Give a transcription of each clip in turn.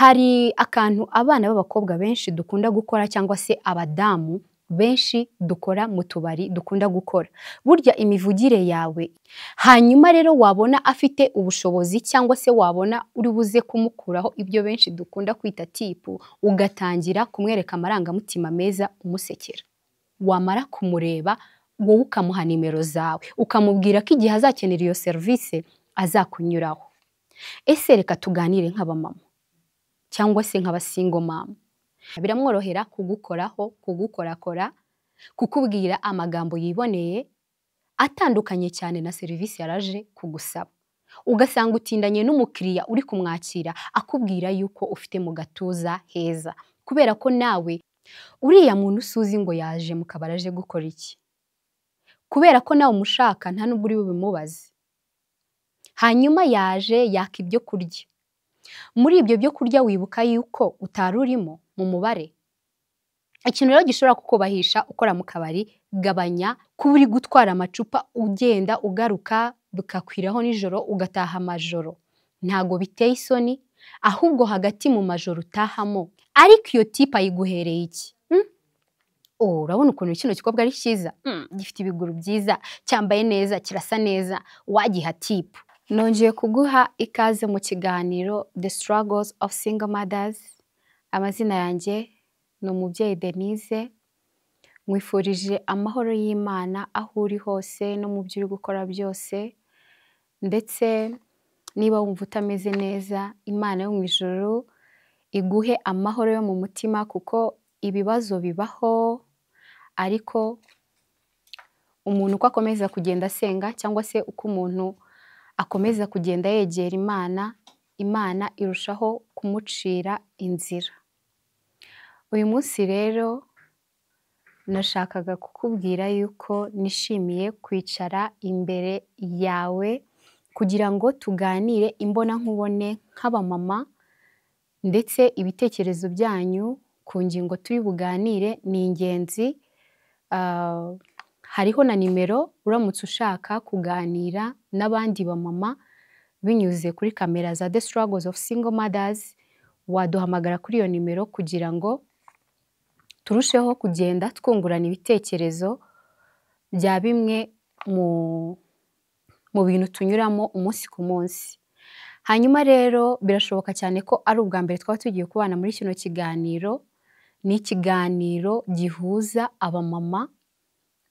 Hari akantu abana b'abakobwa benshi dukunda gukora cyangwa se abadamu benshi dukora mu tubari dukunda gukora. Burya imivugire yawe, hanyuma rero wabona afite ubushobozi cyangwa se wabona uri buze kumukuraho ibyo benshi dukunda kwita tipu, ugatangira kumwereka amarangamutima meza umusekera. Wamara kumureba wowe ukamuha nimero zawe, ukamubwira ko igihe azakenera iyo serivisi azakunyuraho. Ese reka tuganire nk'abamama cyangwa se nk'abasingo mama. Biramworohera kugukoraho, kugukorakora, kukubwira amagambo yiboneye atandukanye cyane na serivisi yaraje kugusaba. Ugasanga utindanye n'umukiriya uri kumwakira akubwira yuko ufite mu gatuza heza, kubera ko nawe uriya muntu usuzi ngo yaje mu kabari aje gukora iki, kubera ko nawe umushaka nta nubwo uri bubimubaze. Hanyuma yaje yaka ibyo kurya. Muri ibyo byo kurya wibuka yuko utari urimo mu mubare. Ikintu rero gishobora kukubahisha ukora mu kabari, gabanya kuba uri gutwara amacupa ugenda ugaruka bukakwiraho nijoro ugataha amajoro. Ntago biteye isoni, ahubwo hagati mu majoro utahamo. Ariko iyo tipe ayiguhereye iki? Urabona ukuntu kino gikobwa ari cyiza, gifite ibiguru byiza, cyambaye neza, kirasa neza, wagiha tipe. Nongeye kuguha ikaze mu kiganiro The Struggles of Single Mothers. Amazina yanjye ni umubyeyi Denise. Mwifurije amahoro y'Imana aho uri hose no mu byo uri gukora byose. Ndetse niba wumva utameze neza, Imana yo mu ijuru iguhe amahoro yo mu mutima, kuko ibibazo bibaho, ariko umuntu uko akomeza kugenda asenga cyangwa se uko umuntu akomeza kugenda yegera Imana, Imana irushaho kumucira inzira. Uyu munsi rero nashakaga kukubwira yuko nishimiye kwicara imbere yawe kugira ngo tuganire imbona nkubone nk'abamama, ndetse ibitekerezo byanyu ku ngingo turi buganire ni ingenzi. Hariho na nimero uramutse ushaka kuganira n'abandi bamama binyuze kuri kamera za The Struggles of Single Mothers, waduhamagara kuri iyo nimero kugira ngo turusheho kugenda twungurana ibitekerezo bya bimwe mu bintu tunyuramo umunsi ku munsi. Hanyuma rero birashoboka cyane ko ari ubwa mbere twaba tugiye kubana muri kino kiganiro. Ni ikiganiro gihuza abamama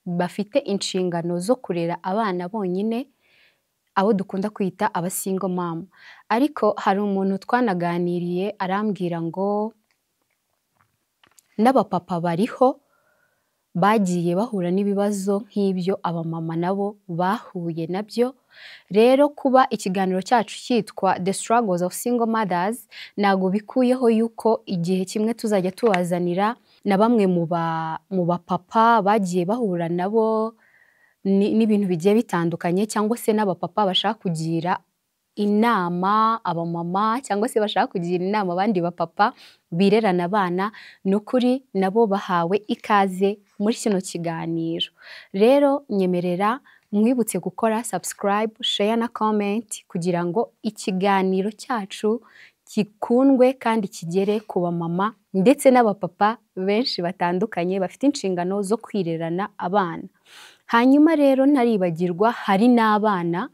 bafite inshingano zo kurera abana bonyine, abo dukunda kwita abasingo mama. Ariko hari umuntu twanaganiriye arambwira ngo n'abapapa bariho bagiye bahura n'ibibazo nk'ibyo abamama nabo bahuye nabyo. Rero kuba ikiganiro cyacu cyitwa The Struggles of Single Mothers, ntago bikuyeho yuko igihe kimwe tuzajya tubazanira na bamwe mu bapapa bagiye bahura nabo n'ibintu bigiye bitandukanye, cyangwa se n'abapapa bashaka kugira inama abamama, cyangwa se bashaka kugira inama abandi bapapa birerana abana. Nukuri nabo bahawe ikaze muri kino kiganiro. Rero nyemerera mwibutse gukora subscribe, share na comment kugira ngo ikiganiro cyacu gikundwe kandi kigere ku bamama ndetse n'abapapa benshi batandukanye bafite inshingano zo kwirerana abana. Hanyuma rero ntaribagirwa, hari n'abana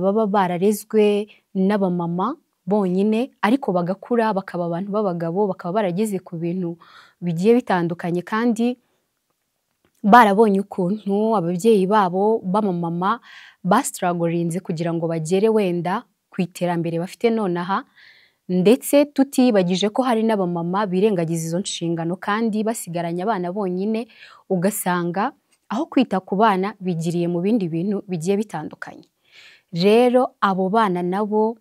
baba bararezwe n'abamama bonyine, ariko bagakura bakaba abantu b'abagabo, bakaba barageze ku bintu bigiye bitandukanye, kandi barabonye ukuntu ababyeyi babo b'amamama bastragorinze kugira ngo bagere wenda ku iterambere bafite nonaha. Ndetse tutibagije ko hari n'abamama birengagiza izo nshingano kandi basigaranye abana bonyine, ugasanga aho kwita ku bana bigiriye mu bindi bintu bigiye bitandukanye. Rero abo bana nabo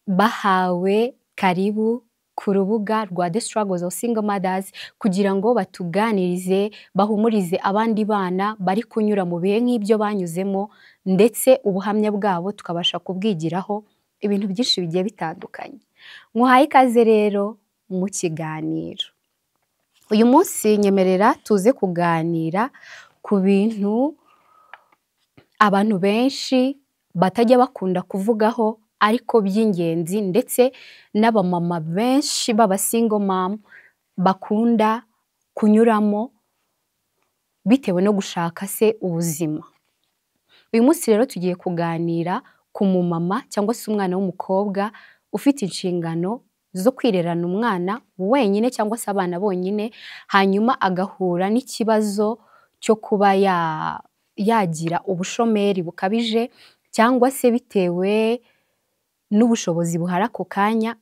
bahawe karibu ku rubuga rwa The Struggles of Single Mothers kugira ngo batuganirize, bahumurize abandi bana bari kunyura mu bihe nk'ibyo banyuzemo, ndetse ubuhamya bwabo tukabasha kubwigiraho ibintu byinshi bigiye bitandukanye. Muhaye ikaze rero mu kiganiro. Uyu munsi nyemerera tuze kuganira ku bintu abantu benshi batajya bakunda kuvugaho, ariko by'ingenzi, ndetse n'abamama benshi b'aba single mom bakunda kunyuramo bitewe no gushaka se ubuzima. Uyu munsi rero tugiye kuganira ku mumama cyangwa se umwana w'umukobwa ufite inshingano zo kwirerana umwana wenyine cyangwa se abana bonyine, hanyuma agahura n'ikibazo cyo kuba yagira ubushomeri bukabije, cyangwa se bitewe n'ubushobozi buhari ako kanya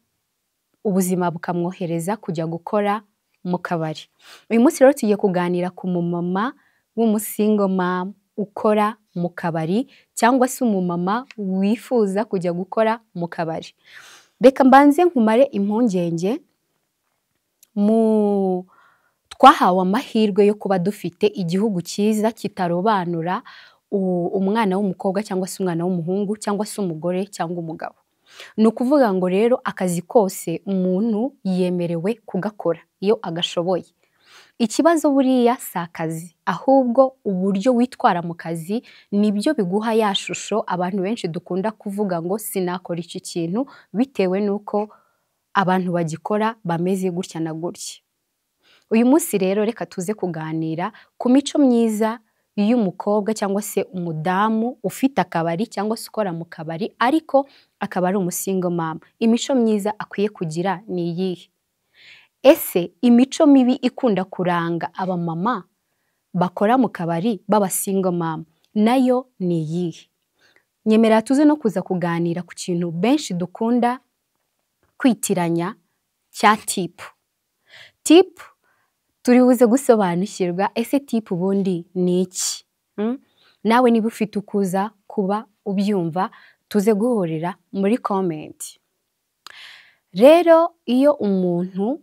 ubuzima bukamwohereza kujya gukora mu kabari. Uyu munsi rero tugiye kuganira ku mumama w'umusingo mama ukora mu kabari, cyangwa se umumama wifuza kujya gukora mu kabari. Reka mbanze nkumare impungenge, twahawe amahirwe yo kuba dufite igihugu cyiza kitarobanura umwana w'umukobwa cyangwa se umwana w'umuhungu cyangwa se umugore cyangwa umugabo. Ni ukuvuga ngo rero akazi kose umuntu yemerewe kugakora iyo agashoboye. Ikibazo buriya si akazi, ahubwo uburyo witwara mu kazi nibyo biguha ya shusho abantu benshi dukunda kuvuga ngo sinakora iki kintu bitewe n'uko abantu bagikora bameze gutya na gutya. Uyu munsi rero reka tuze kuganira ku mico myiza y'umukobwa cyangwa se umudamu ufite akabari cyangwa se ukora mu kabari ariko akaba ari umusingo mama. Imico myiza akwiye kugira ni iyihe? Ese imico mibi ikunda kuranga abamama bakora mu kabari b'abasingo mama nayo ni iyihe? Nyemerera tuze no kuza kuganira ku kintu benshi dukunda kwitiranya cya tipu. Tipu turi buze gusobanukirwa, ese tipu ubundi ni iki? Nawe niba ufite ukuza kuba ubyumva tuze guhurira muri komenti. Rero iyo umuntu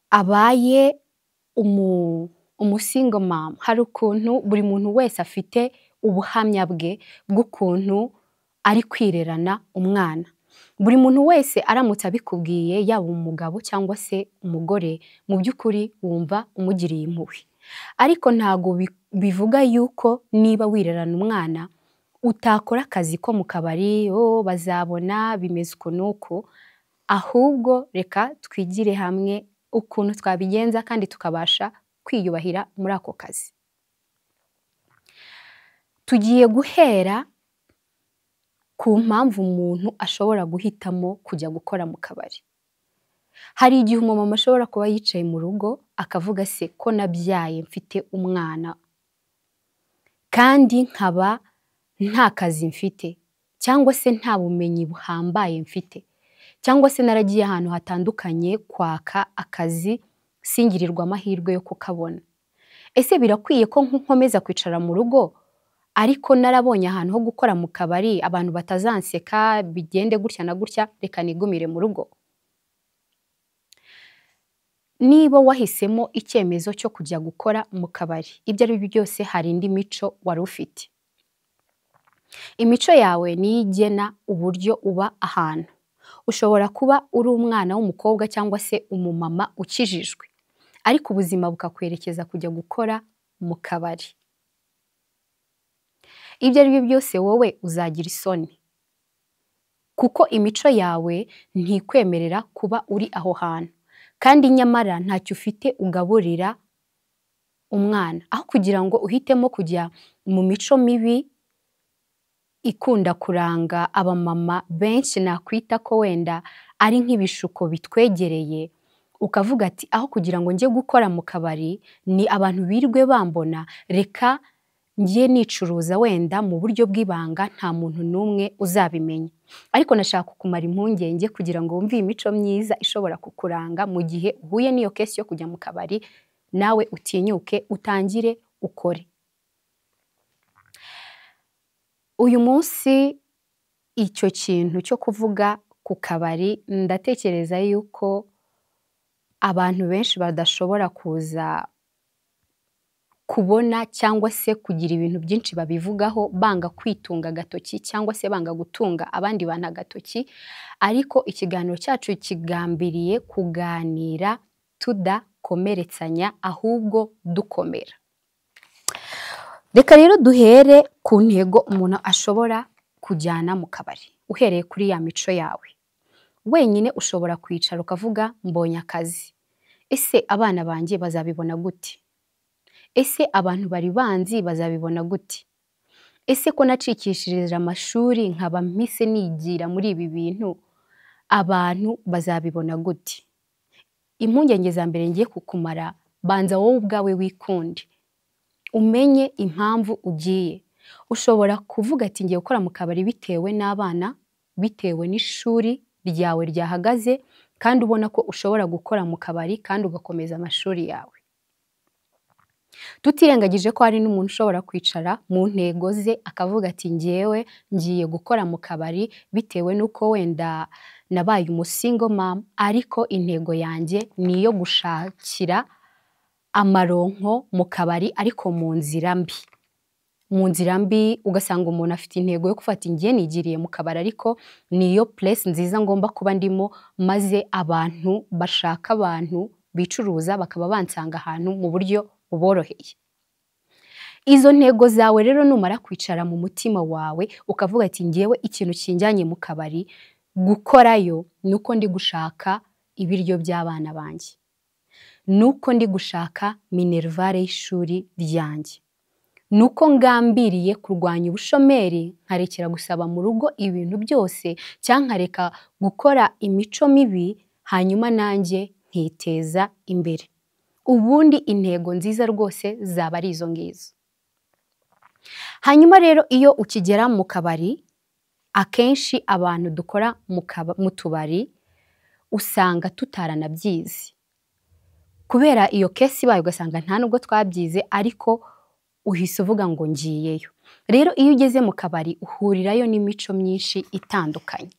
abaye umusingo mama, hari ukuntu buri muntu wese afite ubuhamya bwe bw'ukuntu ari kwirerana umwana. Buri muntu wese aramutse abikubwiye, yaba umugabo cyangwa se umugore, mu by'ukuri wumva umugiriye impuhwe. Ariko ntago bivuga yuko niba wirerana umwana utakora akazi ko mu kabari, bazabona bimeze uko n'uko. Ahubwo reka twigire hamwe ukuntu twabigenza kandi tukabasha kwiyubahira muri ako kazi. Tugiye guhera ku mpamvu umuntu ashobora guhitamo kujya gukora mu kabari. Hari igihe umumama ashobora kuba yicaye mu rugo akavuga se ko nabyaye mfite umwana kandi nkaba nta kazi mfite, cyangwa se nta bumenyi buhambaye mfite, cyangwa se naragiye ahantu hatandukanye kwaka akazi singirirwa amahirwe yo kukabona. Ese birakwiye ko nkomeza kwicara mu rugo ariko narabonye ahantu ho gukora mu kabari abantu batazanseka bigende gutya na gutya, reka nigumire mu rugo? Niba wahisemo icyemezo cyo kujya gukora mu kabari, ibyo ari byo byose hari indi mico wari ufite. Imico yawe niyo igena uburyo uba ahantu. Ushobora kuba uri umwana w'umukobwa cyangwa se umumama ukijijwe, ariko ubuzima bukakwerekeza kujya gukora mu kabari. Ibyo ari byo byose wowe uzagira isoni, kuko imico yawe ntikwemerera kuba uri aho hantu, kandi nyamara ntacyo ufite ugaburira umwana. Aho kugira ngo uhitemo kujya mu mico mibi ikunda kuranga abamama benshi nakwita ko wenda ari nk'ibishuko bitwegereye, ukavuga ati aho kugira ngo njye gukora mu kabari ni abantu birirwe bambona, reka njye nicuruza wenda mu buryo bw'ibanga nta muntu n'umwe uzabimenya. Ariko nashaka kumara impungenge kugira ngo wumve imico myiza ishobora kukuranga mu gihe uhuye n'iyo kesi yo kujya mu kabari, nawe utinyuke utangire ukore. Uyu munsi icyo kintu cyo kuvuga ku kabari, ndatekereza yuko abantu benshi badashobora kuza kubona cyangwa se kugira ibintu byinshi babivugaho, banga kwitunga agatoki cyangwa se banga gutunga abandi bantu agatoki. Ariko ikiganiro cyacu kigambiriye kuganira tudakomeretsanya, ahubwo dukomera. Reka rero duhere ku ntego umuntu ashobora kujyana mu kabari. uhereye kuri ya mico yawe. Wenyine ushobora kwicara ukavuga mbonye akazi. Ese abana banjye bazabibona gute? Ese abantu bari banzi bazabibona gute? Ese ko nacikishirije amashuri nkaba mpise nigira muri ibi bintu, abantu bazabibona gute? Impungenge za mbere ngiye kukumara, banza wowe ubwawe wikunde. Umenye impamvu ugiye. Ushobora kuvuga ati ngiye gukora mu kabari bitewe n'abana, bitewe n'ishuri ryawe ryahagaze, kandi ubona ko ushobora gukora mu kabari kandi ugakomeza amashuri yawe. Tutirengagije ko hari n'umuntu ushobora kwicara mu ntego ze akavuga ati ngewe ngiye gukora mu kabari bitewe n'uko wenda nabaye umusingo mama, ariko intego yanjye ni iyo gushakira amaronko mu kabari ariko mu nzira mbi. Mu nzira mbi ugasanga umuntu afite intego yo gufata ngiye nigiriye mu kabari ariko niyo place nziza ngomba kuba ndimo, maze abantu bashaka abantu bicuruza bakaba bansanga ahantu mu buryo buboroheye. Izo ntego zawe rero numara kwicara mu mutima wawe ukavuga ati ngewe ikintu kinjyanye mu kabari gukorayo nuko ndi gushaka ibiryo by'abana banjye, nuko ndi gushaka minervare y'ishuri ryanjye, nuko ngambiriye kurwanya ubushomeri nkarekera gusaba mu rugo ibintu byose, cyangwa nkareka gukora imico mibi, hanyuma nanjye nkiteza imbere. Ubundi intego nziza rwose zaba ari izo ngizo. Hanyuma rero iyo ukigera mu kabari, akenshi abantu dukora mu tubari usanga tutaranabyize. Kubera iyo kesi ibaye ugasanga nta nubwo twabyize ariko uhise uvuga ngo ngiyeyo. Rero iyo ugeze mu kabari uhurirayo n'imico myinshi itandukanye.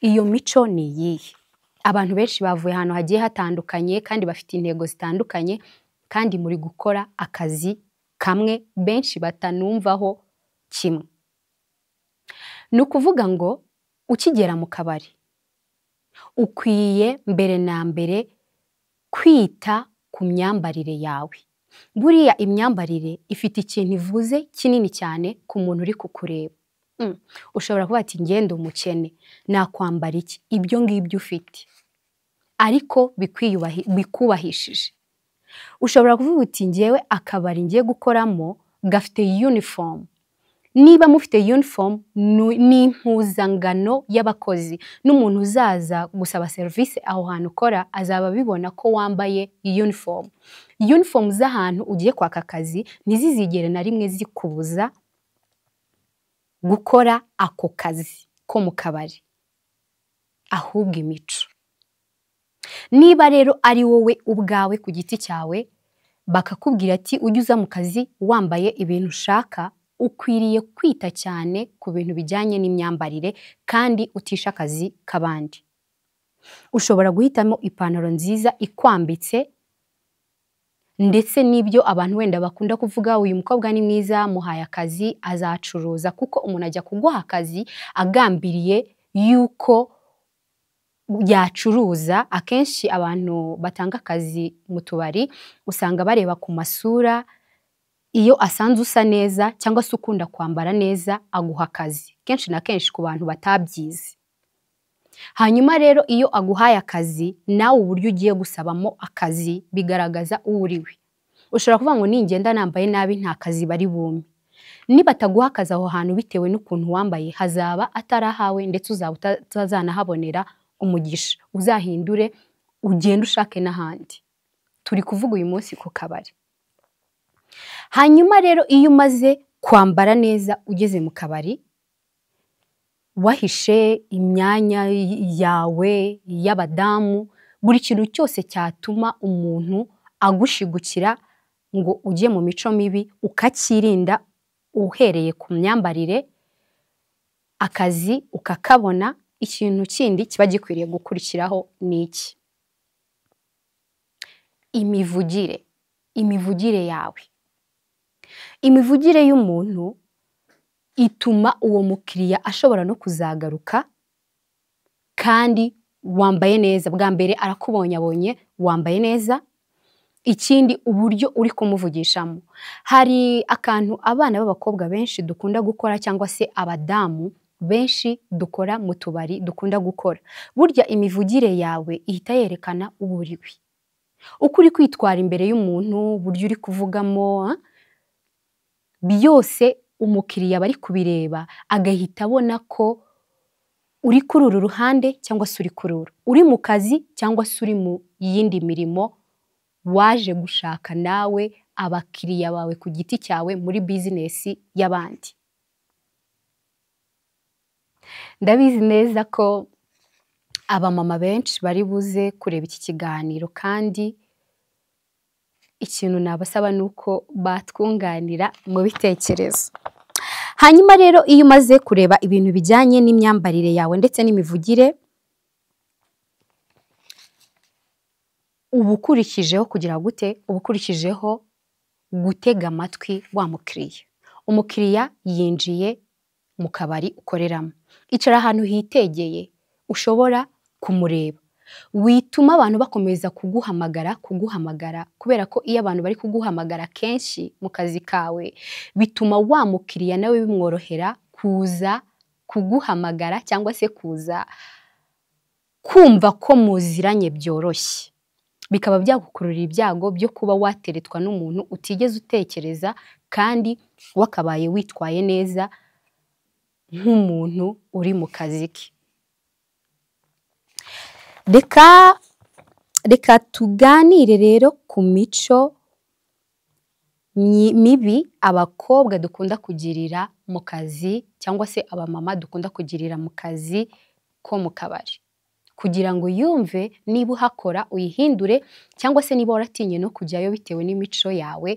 Iyo mico ni iyihe? Abantu benshi bavuye ahantu hagiye hatandukanye kandi bafite intego zitandukanye, kandi muri gukora akazi kamwe benshi batanumvaho kimwe. Ni ukuvuga ngo ukigera mu kabari ukwiye mbere na mbere kwita ku myambarire yawe. Buriya imyambarire ifite ikintu ivuze kinini cyane ku muntu uri kukureba. Ushobora kuba ati ngende umukene, nakwambara iki? Ibyo ngibyo ufite ariko bikubahishije. Ushobora kuvuga uti ngewe akabari ngiye gukoramo gafite uniform. Niba mufite uniform ni impuzangano y'abakozi, n'umuntu uzaza gusaba serivisi aho hantu ukora azaba bibona ko wambaye uniform. Uniform z'ahantu ugiye kwaka akazi ntizizigere na rimwe zikubuza gukora ako kazi ko mu kabari, ahubwo imico. Niba rero ari wowe ubwawe ku giti cyawe bakakubwira ati ujye uza mu kazi wambaye ibintu ushaka, ukwiriye kwita cyane ku bintu bijyanye n'imyambarire kandi utisha akazi k'abandi. Ushobora guhitamo ipantaro nziza ikwambitse, ndetse n'ibyo abantu wenda bakunda kuvuga uyu mukobwa ni mwiza muhaye akazi azacuruza, kuko umuntu ajya kuguha akazi agambiriye yuko yacuruza. Akenshi abantu batanga akazi mu tubari usanga bareba ku masura, iyo asanze usa neza cyangwa se ukunda kwambara neza aguha akazi, kenshi na kenshi ku bantu batabyize. Hanyuma rero iyo aguhaye akazi, nawe uburyo ugiye gusabamo akazi bigaragaza uwo uriwe. Ushobora kuvuga ngo ningenda nambaye nabi nta kazi bari bumpe. Nibataguha akazi aho hantu bitewe n'ukuntu wambaye, hazaba atarahawe ndetse uzaba utazanahabonera umugisha. Uzahindure ugende ushake n'ahandi. Turi kuvuga uyu munsi ku kabari. Hanyuma rero iyo umaze kwambara neza ugeze mu kabari, wahishe imyanya yawe y'abadamu, buri kintu cyose cyatuma umuntu agushigukira ngo ujye mu mico mibi ukakirinda uhereye ku myambarire, akazi ukakabona. Ikintu kindi kiba gikwiriye gukurikiraho ni iki? Imivugire. Imivugire yawe. Imivugire y'umuntu ituma uwo mukiriya ashobora no kuzagaruka, kandi wambaye neza. Bwa mbere arakubonye abonye wambaye neza. Ikindi uburyo uri kumuvugishamo. Hari akantu abana b'abakobwa benshi dukunda gukora cyangwa se abadamu benshi dukora mu tubari dukunda gukora. Burya imivugire yawe ihita yerekana uwo uriwe. Uko uri kwitwara imbere y'umuntu, uburyo uri kuvugamo, byose umukiriya bari kubireba agahita abona ko uri kuri uru ruhande cyangwa se uri kuri uru. Uri mu kazi cyangwa se uri mu yindi mirimo waje gushaka nawe abakiriya bawe ku giti cyawe muri bizinesi y'abandi. Ndabizi neza ko abamama benshi bari buze kureba iki kiganiro kandi ikintu nabasaba nuko batwunganira mu bitekerezo. Hanyuma rero iyo umaze kureba ibintu bijyanye n'imyambarire yawe ndetse n'imivugire, ubukurikijeho kugira gute? Ubukurikijeho gutega amatwi wa mukiriya. Umukiriya yinjiye mu kabari ukoreramo. Icara ahantu hitegeye ushobora kumureba. Wituma abantu bakomeza kuguhamagara kubera ko iyo abantu bari kuguhamagara kenshi mu kazi kawe bituma wa mukiriya nawe bimworohera kuza kuguhamagara cyangwa se kuza kumva ko muziranye byoroshye. Bikaba byagukururira ibyago byo kuba wateretwa n'umuntu utigeze utekereza kandi wakabaye witwaye neza nk'umuntu uri mu kazi ke. Reka tuganire rero ku mico mibi abakobwa dukunda kugirira mu kazi cyangwa se abamama dukunda kugirira mu kazi ko mu kabari, kugira ngo yumve niba uhakora uyihindure cyangwa se niba waratinye no kujyayo bitewe n'imico yawe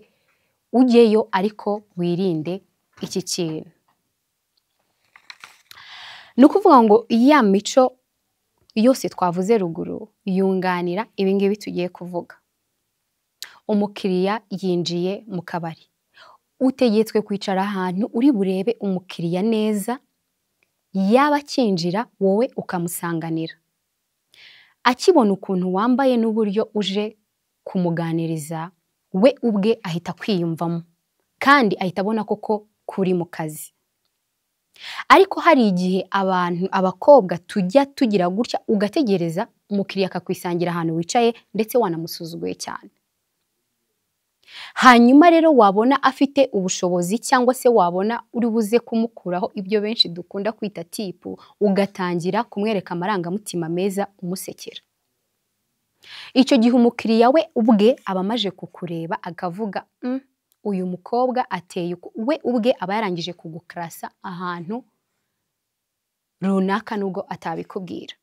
ujyeyo ariko wirinde iki kintu. Ni ukuvuga ngo ya mico yose twavuze ruguru yunganira ibingibi tugiye kuvuga. Umukiriya yinjiye mu kabari, utegetswe kwicara ahantu uri burebe umukiriya neza, yaba akinjira wowe ukamusanganira. Akibona ukuntu wambaye n'uburyo uje kumuganiriza, we ubwe ahita kwiyumvamo kandi ahita abona koko kuri mu kazi. Ariko hari igihe abakobwa tujya tugira gutya ugategereza umukiriya akakwisangira ahantu wicaye ndetse wanamusuzuguye cyane. Hanyuma rero wabona afite ubushobozi cyangwa se wabona uri buze kumukuraho ibyo benshi dukunda kwita tipu, ugatangira kumwereka amarangamutima meza umusekera. Icyo gihe umukiriya we ubwe aba amaje kukureba akavuga uyu mukobwa ateye uko, we ubwe aba yarangije kugukarasa ahantu runaka nubwo atabikubwira.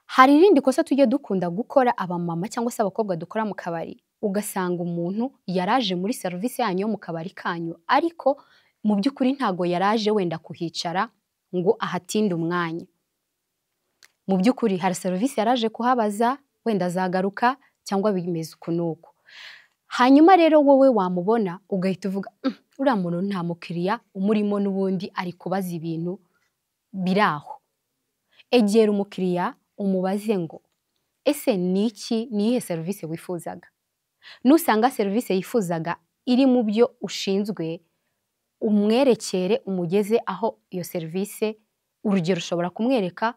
Hari irindi kosa tujya dukunda gukora abamama cyangwa se abakobwa dukora mu kabari, ugasanga umuntu yaraje muri serivisi yanyu yo mu kabari kanyu ariko mu by'ukuri ntago yaraje wenda kuhicara ngo ahatinde umwanya. Mu by'ukuri hari serivisi yaraje kuhabaza, wenda azagaruka cyangwa bimeze uku n'uku. Hanyuma rero wowe wamubona ugahita uvuga uriya muntu nta mukiriya umurimo n'ubundi ari kubaza ibintu biraho. Egera umukiriya umubaze ngo ese niyihe serivisi wifuzaga? Nusanga serivisi yifuzaga iri mu byo ushinzwe, umwerekere umugeze aho iyo serivisi. Urugero ushobora kumwereka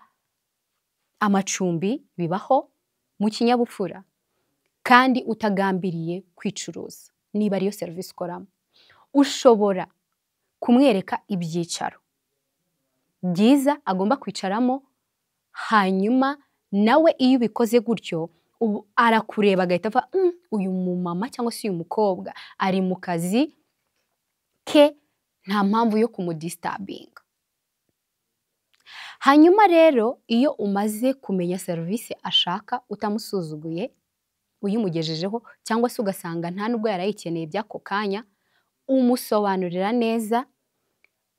amacumbi bibaho mu kinyabupfura kandi utagambiriye kwicuruza niba ariyo serivisi ukoramo. Ushobora kumwereka ibyicaro byiza agomba kwicaramo, hanyuma nawe iyo ubikoze gutyo arakureba agahita avuga uyu mumama cyangwa se uyu mukobwa ari mu kazi ke, nta mpamvu yo kumudistabinga. Hanyuma rero iyo umaze kumenya serivisi ashaka utamusuzuguye, uyimugejejeho cyangwa se ugasanga nta nubwo yarayikeneye by'ako kanya, umusobanurira neza,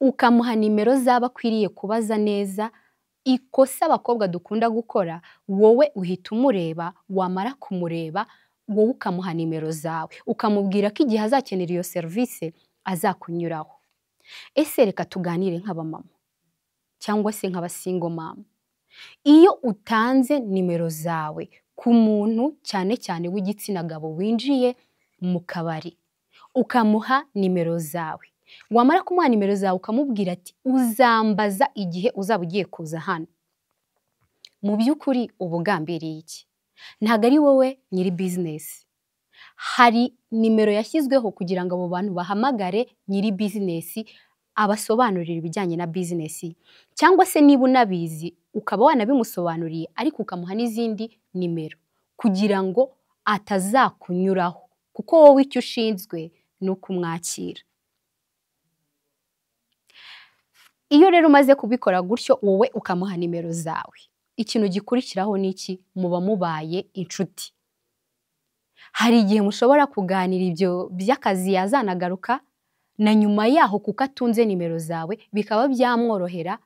ukamuha nimero zaba akwiriye kubaza neza. Ikosa abakobwa dukunda gukora, wowe uhita umureba, wamara kumureba wowe ukamuha nimero zawe, ukamubwira ko igihe azakenera iyo serivisi azakunyuraho. Ese reka tuganire nk'abamama cyangwa se nk'abasingo mama. Iyo utanze nimero zawe ku muntu cyane w'igitsina gabo winjiye mu kabari, ukamuha nimero zawe, wamara kumuha nimero zawe ukamubwira ati uzambaza igihe uzaba ugiye kuza hano, mu by'ukuri uba ugambiriye iki? Ntabwo ari wowe nyiri bizinesi, hari nimero yashyizweho kugira ngo abo bantu bahamagare nyiri bizinesi abasobanurira ibijyanye na bizinesi, cyangwa se niba unabizi ukaba wanabimusobanuriye ariko ukamuha n'izindi nimero kugira ngo atazakunyuraho, kuko wowe icyo ushinzwe ni ukumwakira. Iyo rero umaze kubikora gutyo wowe ukamuha nimero zawe, ikintu gikurikiraho ni iki? Muba mubaye inshuti. Hari igihe mushobora kuganira ibyo by'akazi yazanagaruka, na nyuma yaho kuko atunze nimero zawe bikaba byamworohera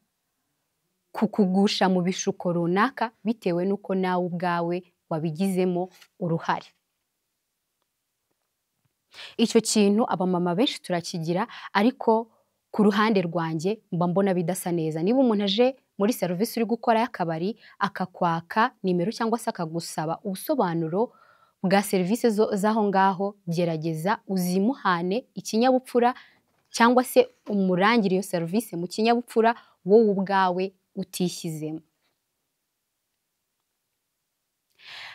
kukugusha mu bishuko runaka bitewe n'uko nawe ubwawe wabigizemo uruhare. Icyo kintu abamama benshi turakigira, ariko ku ruhande rwanjye mba mbona bidasa neza. Niba umuntu aje muri serivisi uri gukora y'akabari akakwaka nimero cyangwa se akagusaba ubusobanuro bwa serivisi z'aho ngaho, gerageza uzimuhane ikinyabupfura cyangwa se umurangire iyo serivisi mu kinyabupfura wowe ubwawe utishyizemo.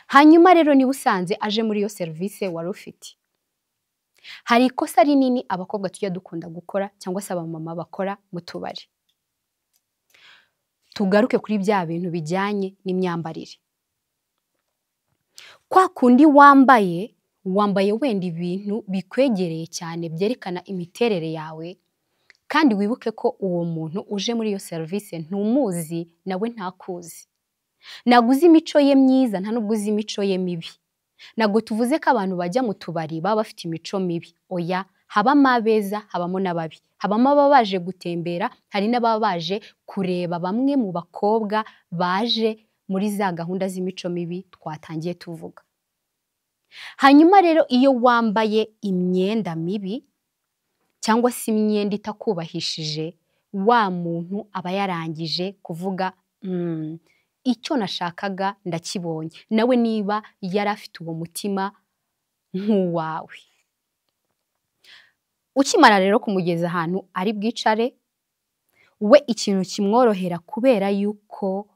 Hanyuma rero niba usanze aje muri iyo serivisi wari ufite, hari ikosa rinini abakobwa tujya dukunda gukora cyangwa se abamama bakora mu tubari. Tugaruke kuri bya bintu bijyanye n'imyambarire. Kwa kundi wambaye wenda ibintu bikwegereye cyane byerekana imiterere yawe, kandi wibuke ko uwo muntu uje muri iyo serivisi ntumuzi, nawe ntakuzi. Ntabwo uzi imico ye myiza, nta nubwo uzi imico ye mibi. Ntabwo tuvuze ko abantu bajya mu tubari baba bafite imico mibi, oya, habamo abeza habamo n'ababi. Habamo ababa baje gutembera, hari n'ababa baje kureba bamwe mu bakobwa baje muri za gahunda z'imico mibi twatangiye tuvuga. Hanyuma rero iyo wambaye imyenda mibi cyangwa se imyenda itakubahishije, wa muntu aba yarangije kuvuga icyo nashakaga ndakibonye, nawe niba yari afite uwo mutima nk'uwawe. Ukimara rero kumugeza ahantu ari bwicare, we ikintu kimworohera kubera yuko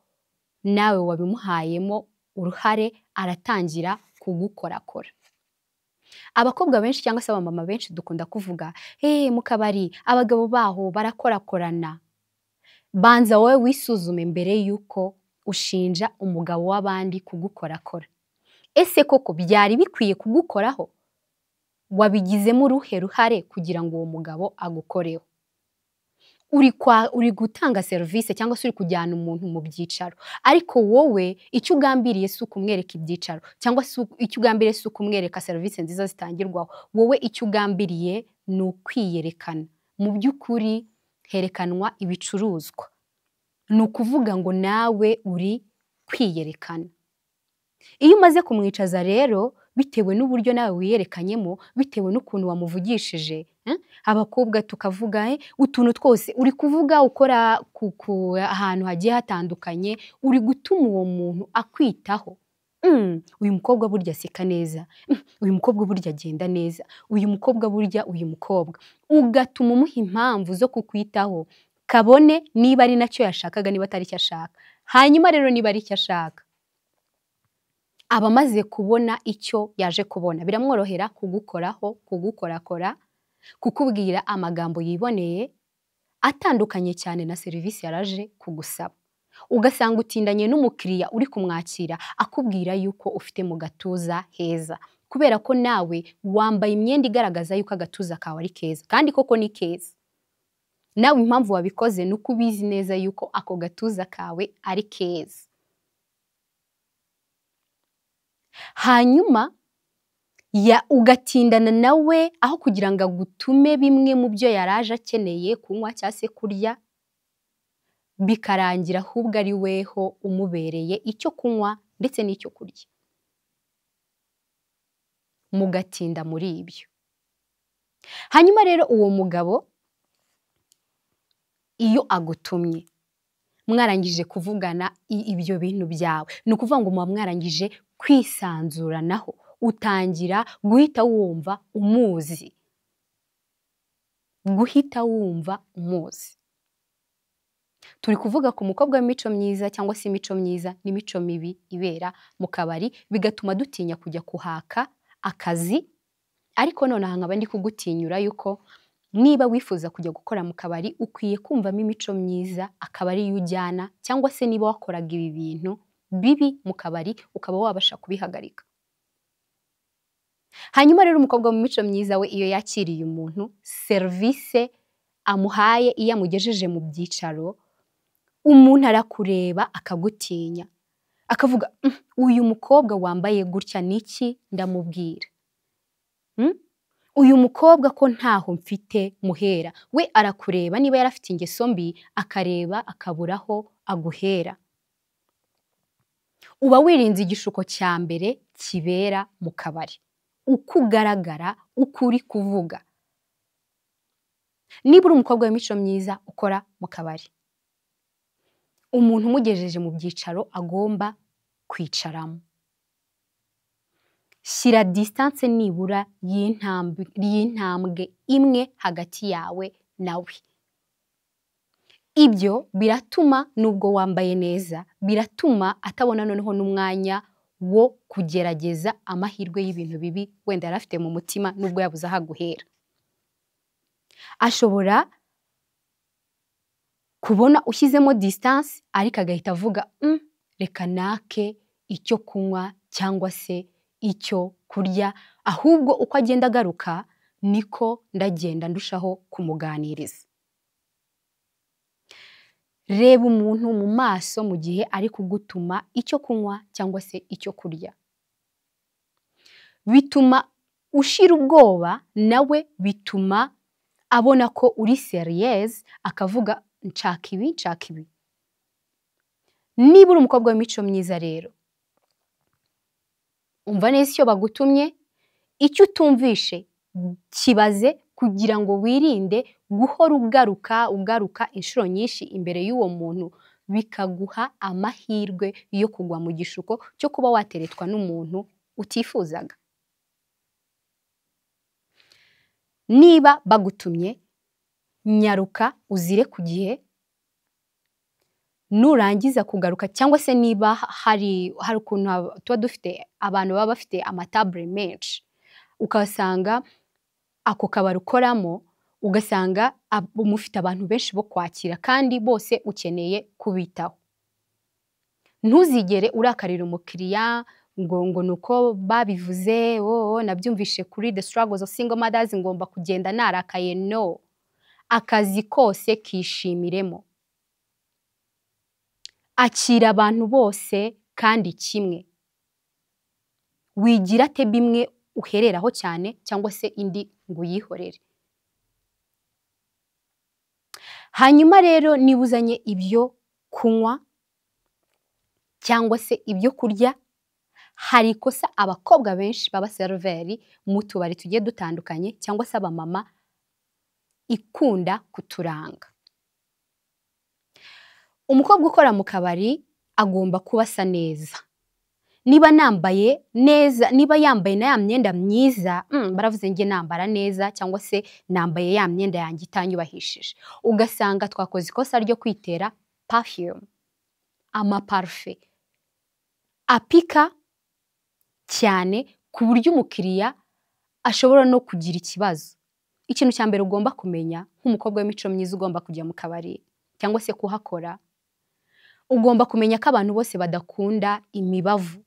nawe wabimuhayemo uruhare, aratangira kugukorakora. Abakobwa benshi cyangwa se abamama benshi dukunda kuvuga mu kabari abagabo baho barakorakorana. Banza wowe wisuzume mbere yuko ushinja umugabo w'abandi kugukorakora. Ese koko byari bikwiye kugukoraho? Wabigizemo uruhe ruhare kugira ngo uwo mugabo agukoreho? Uri gutanga serivisi cyangwa se uri kujyana umuntu mu byicaro, ariko wowe icyo ugambiriye si ukumwereka ibyicaro cyangwa se icyo ugambiriye si ukumwereka serivisi nziza zitangirwaho. Wowe icyo ugambiriye ni ukwiyerekana. Mu by'ukuri herekanwa ibicuruzwa, ni ukuvuga ngo nawe uri kwiyerekana. Iyo umaze kumwicaza rero, bitewe n'uburyo nawe wiyerekanyemo, bitewe n'ukuntu wamuvugishije, abakobwa tukavuga utuntu twose uri kuvuga ukora ahantu hagiye hatandukanye, uri gutuma uwo muntu akwitaho. Uyu mukobwa burya aseka neza, uyu mukobwa burya agenda neza, uyu mukobwa burya uyu mukobwa, ugatuma umuha impamvu zo kukwitaho, kabone niba ari nacyo yashakaga, niba atari icyo ashaka. Hanyuma rero niba ari icyo ashaka, aba amaze kubona icyo yaje kubona, biramworohera kugukoraho, kugukorakora, kukubwira amagambo yiboneye atandukanye cyane na serivisi yaraje kugusaba. Ugasanga utindanye n'umukiriya uri kumwakira akubwira yuko ufite mu gatuza heza, kubera ko nawe wambaye imyenda igaragaza yuko agatuza kawe ari keza, kandi koko ni keza. Nawe impamvu wabikoze ni uko ubizi neza yuko ako gatuza kawe ari keza. Hanyuma ugatindana nawe aho kugira ngo agutume bimwe mu byo yaraje akeneye kunywa cyangwa se kurya, bikarangira ahubwo ari weho umubereye icyo kunywa ndetse n'icyo kurya, mugatinda muri ibyo. Hanyuma rero uwo mugabo iyo agutumye mwarangije kuvugana ibyo bintu byawe, ni ukuvuga ngo muba mwarangije kwisanzuranaho, utangira guhita wumva umuzi. guhita wumva umuzi. Turi kuvuga ku mukobwa w'imico myiza cyangwa se imico myiza n'imico mibi ibera mu kabari, bigatuma dutinya kujya kuhaka akazi. Ariko nonaha nkaba ndi kugutinyura yuko niba wifuza kujya gukora mu kabari, ukwiye kumvamo imico myiza, akaba ariyo ujyana, cyangwa se niba wakoraga ibi bintu bibi mu kabari ukaba wabasha kubihagarika. Hanyuma rero umukobwa mu mico myiza we iyo yakiriye umuntu, serivisi amuhaye iyo amugejeje mu byicaro, umuntu arakureba akagutinya, akavuga uyu mukobwa wambaye gutya niki ndamubwira, uyu mukobwa ko ntaho mfite muhera. We arakureba, niba yarafite ingeso mbi akareba akaburaho aguhera. Uba wirinze igishuko cya mbere kibera mu kabari, uko ugaragara, uko uri kuvuga. Niba uri umukobwa w'imico myiza ukora mu kabari, umuntu umugejeje mu byicaro agomba kwicaramo, shyira distance nibura y'intambwe imwe hagati yawe nawe. Ibyo biratuma nubwo wambaye neza, biratuma atabona noneho n'umwanya wo kugerageza amahirwe y'ibintu bibi wenda yari afite mu mutima nubwo yabuze aho aguhera. Ashobora kubona ushyizemo distance ariko agahita avuga reka nake icyo kunywa cyangwa se icyo kurya, ahubwo uko agenda agaruka niko ndagenda ndushaho kumuganiriza. Reba umuntu mu maso mu gihe ari kugutuma icyo kunywa cyangwa se icyo kurya. Bituma ushira ubwoba, nawe bituma abona ko uri serious, akavuga nshaka ibi nshaka ibi. Niba uri umukobwa w'imico myiza rero, umva neza icyo bagutumye, icyo utumvishe kibaze kugira ngo wirinde guhora ugaruka inshuro nyinshi imbere y'uwo muntu, bikaguha amahirwe yo kugwa mu gishuko cyo kuba wateretwa n'umuntu utifuzaga. Niba bagutumye, nyaruka uzire ku gihe, nurangiza kugaruka, cyangwa se niba hari ukuntu tuba dufite abantu baba bafite amatable menshi, ukasanga ako kabari ukoramo, ugasanga mufite abantu benshi bo kwakira kandi bose ukeneye kubitaho. Ntuzigere urakarira umukiriya ngo nuko babivuze, nabyumvishe kuri The Struggles of Single Mothers ngomba kugenda narakaye. No, akazi kose kishimiremo, akira abantu bose kandi kimwe, wigira te bimwe uhereraho cyane cyangwa se indi ngo uyihorere. Hanyuma rero niba uzanye ibyo kunywa cyangwa se ibyo kurya, hari ikosa abakobwa benshi baba seriveri mu tubari tugiye dutandukanye cyangwa se abamama ikunda kuturanga. Umukobwa ukora mu kabari agomba kuba asa neza. Niba nambaye neza, niba yambaye na ya myenda myiza, baravuze nge nambara neza cyangwa se nambaye ya myenda yanjye itanyubahishije, ugasanga twakoze ikosa ryo kwitera perfume, amaparufe apika cyane ku buryo umukiriya ashobora no kugira ikibazo. Ikintu cya mbere ugomba kumenya nk'umukobwa w'imico myiza ugomba kujya mu kabari cyangwa se kuhakora, ugomba kumenya ko abantu bose badakunda imibavu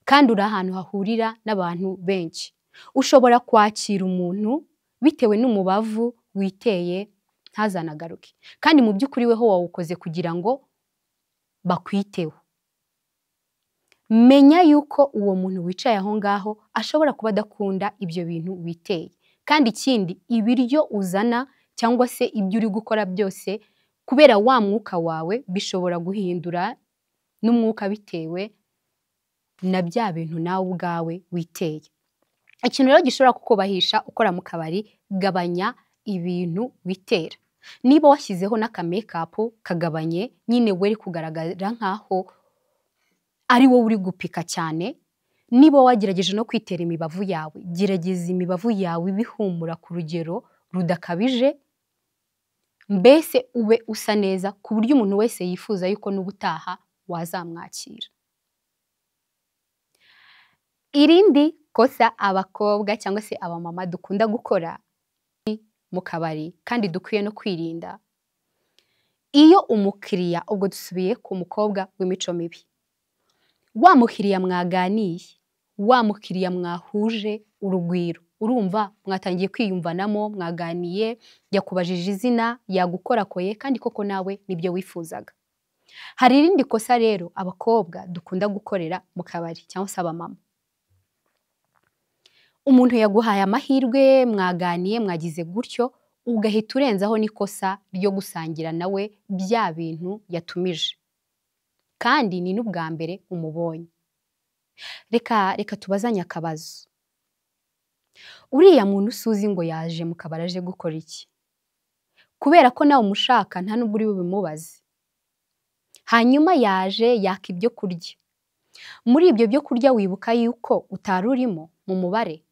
kandi uri ahantu hahurira n'abantu benshi. Ushobora kwakira umuntu bitewe n'umubavu witeye ntazanagaruke, kandi mu by'ukuri weho wawukoze kugira ngo bakwiteho. Menya yuko uwo muntu wicaye aho ngaho ashobora kuba adakunda ibyo bintu witeye, kandi ikindi ibiryo uzana cyangwa se ibyo uri gukora byose, kubera wa mwuka wawe bishobora guhindura n'umwuka bitewe na bya bintu nawe ubwawe witeye. Ikintu rero gishobora kukubahisha ukora mu kabari, gabanya ibintu witera. Niba washyizeho n'aka make-up kagabanye, nyine weri kugaragara nkaho ari wowe uri gupika cyane. Niba wagerageje no kwitera imibavu yawe, gerageza imibavu yawe ibihumura ku rugero rudakabije, mbese ube usa neza ku buryo umuntu wese yifuza yuko n'ubutaha wazamwakira. Irindi kosa abakobwa cyangwa se abamama dukunda gukora mu kabari kandi dukwiye no kwirinda, iyo umukiriya, ubwo dusubiye ku mukobwa w'imico mibi, wa mukiriya mwaganiye, wa mukiriya mwahuje urugwiro, urumva mwatangiye kwiyumvanamo, mwaganiye, yakubajije izina, yagukorakoye kandi koko nawe nibyo wifuzaga. Hari irindi kosa rero abakobwa dukunda gukorera mu kabari cyangwa se abamama. Umuntu yaguhaye amahirwe, mwaganiye, mwagize gutyo, ugahita urenzaho n'ikosa ryo gusangira nawe bya bintu yatumije, kandi ni n'ubwa mbere umubonye. Reka tubazanye akabazo. Uriya muntu usuzi ngo yaje mu kabari aje gukora iki? Kubera ko nawe umushaka nta nubwo uri bubimubaze. Hanyuma yaje yaka ibyo kurya. Muri ibyo byo kurya wibuka yuko utari urimo mu mubare.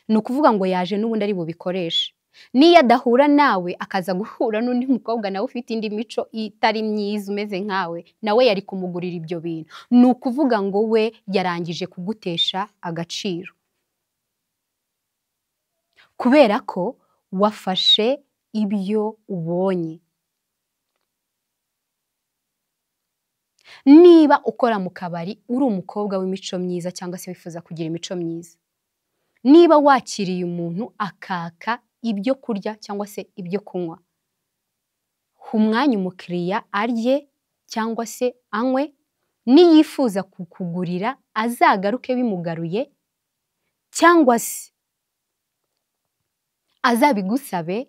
Ni ukuvuga ngo yaje n'ubundi ari bubikoreshe. Niyo adahura nawe akaza guhura n'undi mukobwa nawe ufite indi mico itari myiza umeze nkawe, nawe yari kumugurira ibyo bintu. Ni ukuvuga ngo we yarangije kugutesha agaciro, kubera ko wafashe ibyo ubonye. Niba ukora mu kabari uri umukobwa w'imico myiza cyangwa se wifuza kugira imico myiza, niba wakiriye umuntu akaka ibyo kurya cyangwa se ibyo kunywa, ha umwanya umukiriya arye cyangwa se anywe, niyifuza kukugurira azagaruke bimugaruye, cyangwa se azabigusabe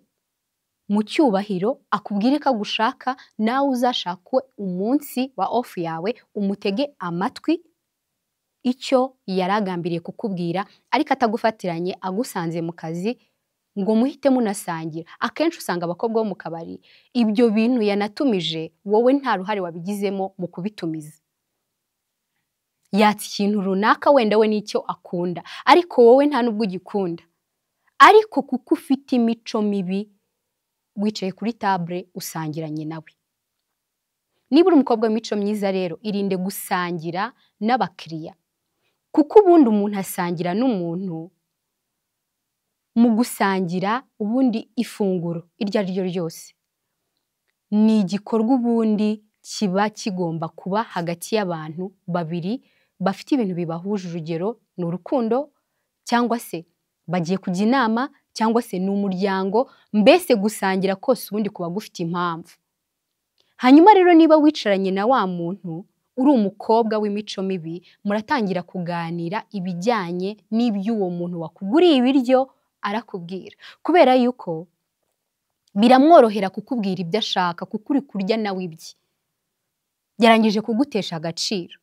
mu cyubahiro, akubwire ko agushaka, nawe uzashakwe umunsi wa off yawe umutege amatwi icyo yaragambiriye kukubwira, ariko atagufatiranye agusanze mu kazi ngo muhite munasangira. Akenshi usanga abakobwa bo mu kabari ibyo bintu yanatumije wowe nta ruhare wabigizemo mu kubitumiza. Yatse ikintu runaka wenda we n'icyo akunda, ariko wowe nta nubwo ugikunda, ariko kuko ufite imico mibi wicaye kuri table usangiranye nawe. Niba uri umukobwa w'imico myiza rero, irinde gusangira n'abakiriya, kuko ubundi umuntu asangira n'umuntu mu gusangira. Ubundi ifunguro iryo ari ryo ryose ni igikorwa ubundi kiba kigomba kuba hagati y'abantu babiri bafite ibintu bibahuje. Urugero ni urukundo, cyangwa se bagiye kujya inama, cyangwa se ni umuryango, mbese gusangira kose ubundi kuba gufite impamvu. Hanyuma rero niba wicaranye na wa muntu uri umukobwa w'imico mibi, muratangira kuganira ibijyanye n'iby'uwo muntu wakuguriye ibiryo arakubwira, kubera yuko biramworohera kukubwira ibyo ashaka kuko uri kurya nawe ibye. Yarangije kugutesha agaciro,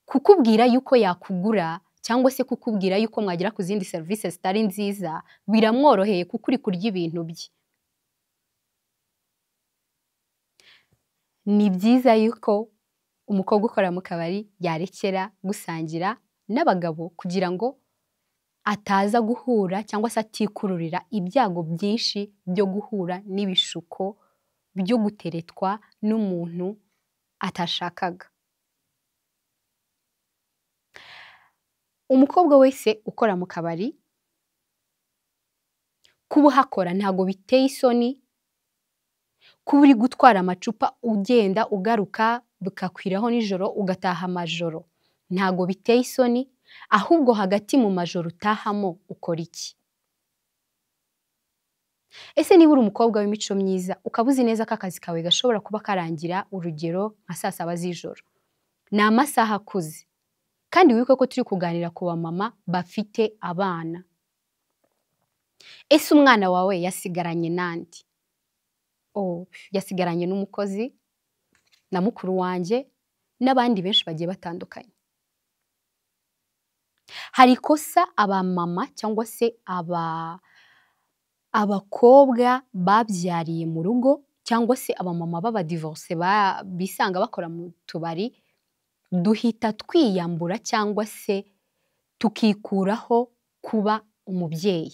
kukubwira yuko yakugura cyangwa se kukubwira yuko mwagera ku zindi serivisi zitari nziza, biramworoheye kuko uri kurya ibintu bye. Ni byiza yuko umukobwa ukora mu kabari yarekera gusangira n'abagabo kugira ngo ataza guhura cyangwa se atikururira ibyago byinshi byo guhura n'ibishuko byo guteretwa n'umuntu atashakaga. Umukobwa wese ukora mu kabari, kuba uhakora ntago biteye isoni, kuba uri gutwara amacupa ugenda ugaruka bukakwiraho nijoro ugataha amajoro, ntago biteye isoni. Ahubwo hagati mu majoro utahamo ukora iki? Ese niba uri umukobwa w'imico myiza ukaba uzi neza ko akazi kawe gashobora kuba karangira urugero nka saa saba z'ijoro, ni amasaha akuze, kandi wibuke ko turi kuganira ku bamama bafite abana. Ese umwana wawe yasigaranye nandi? Yasigaranye n'umukozi, na mukuru wanjye, n'abandi benshi bagiye batandukanye. Hari ikosa abamama cyangwa se abakobwa babyariye mu rugo cyangwa se abamama b'abadivorce bisanga bakora mu tubari, duhita twiyambura cyangwa se tukikuraho kuba umubyeyi.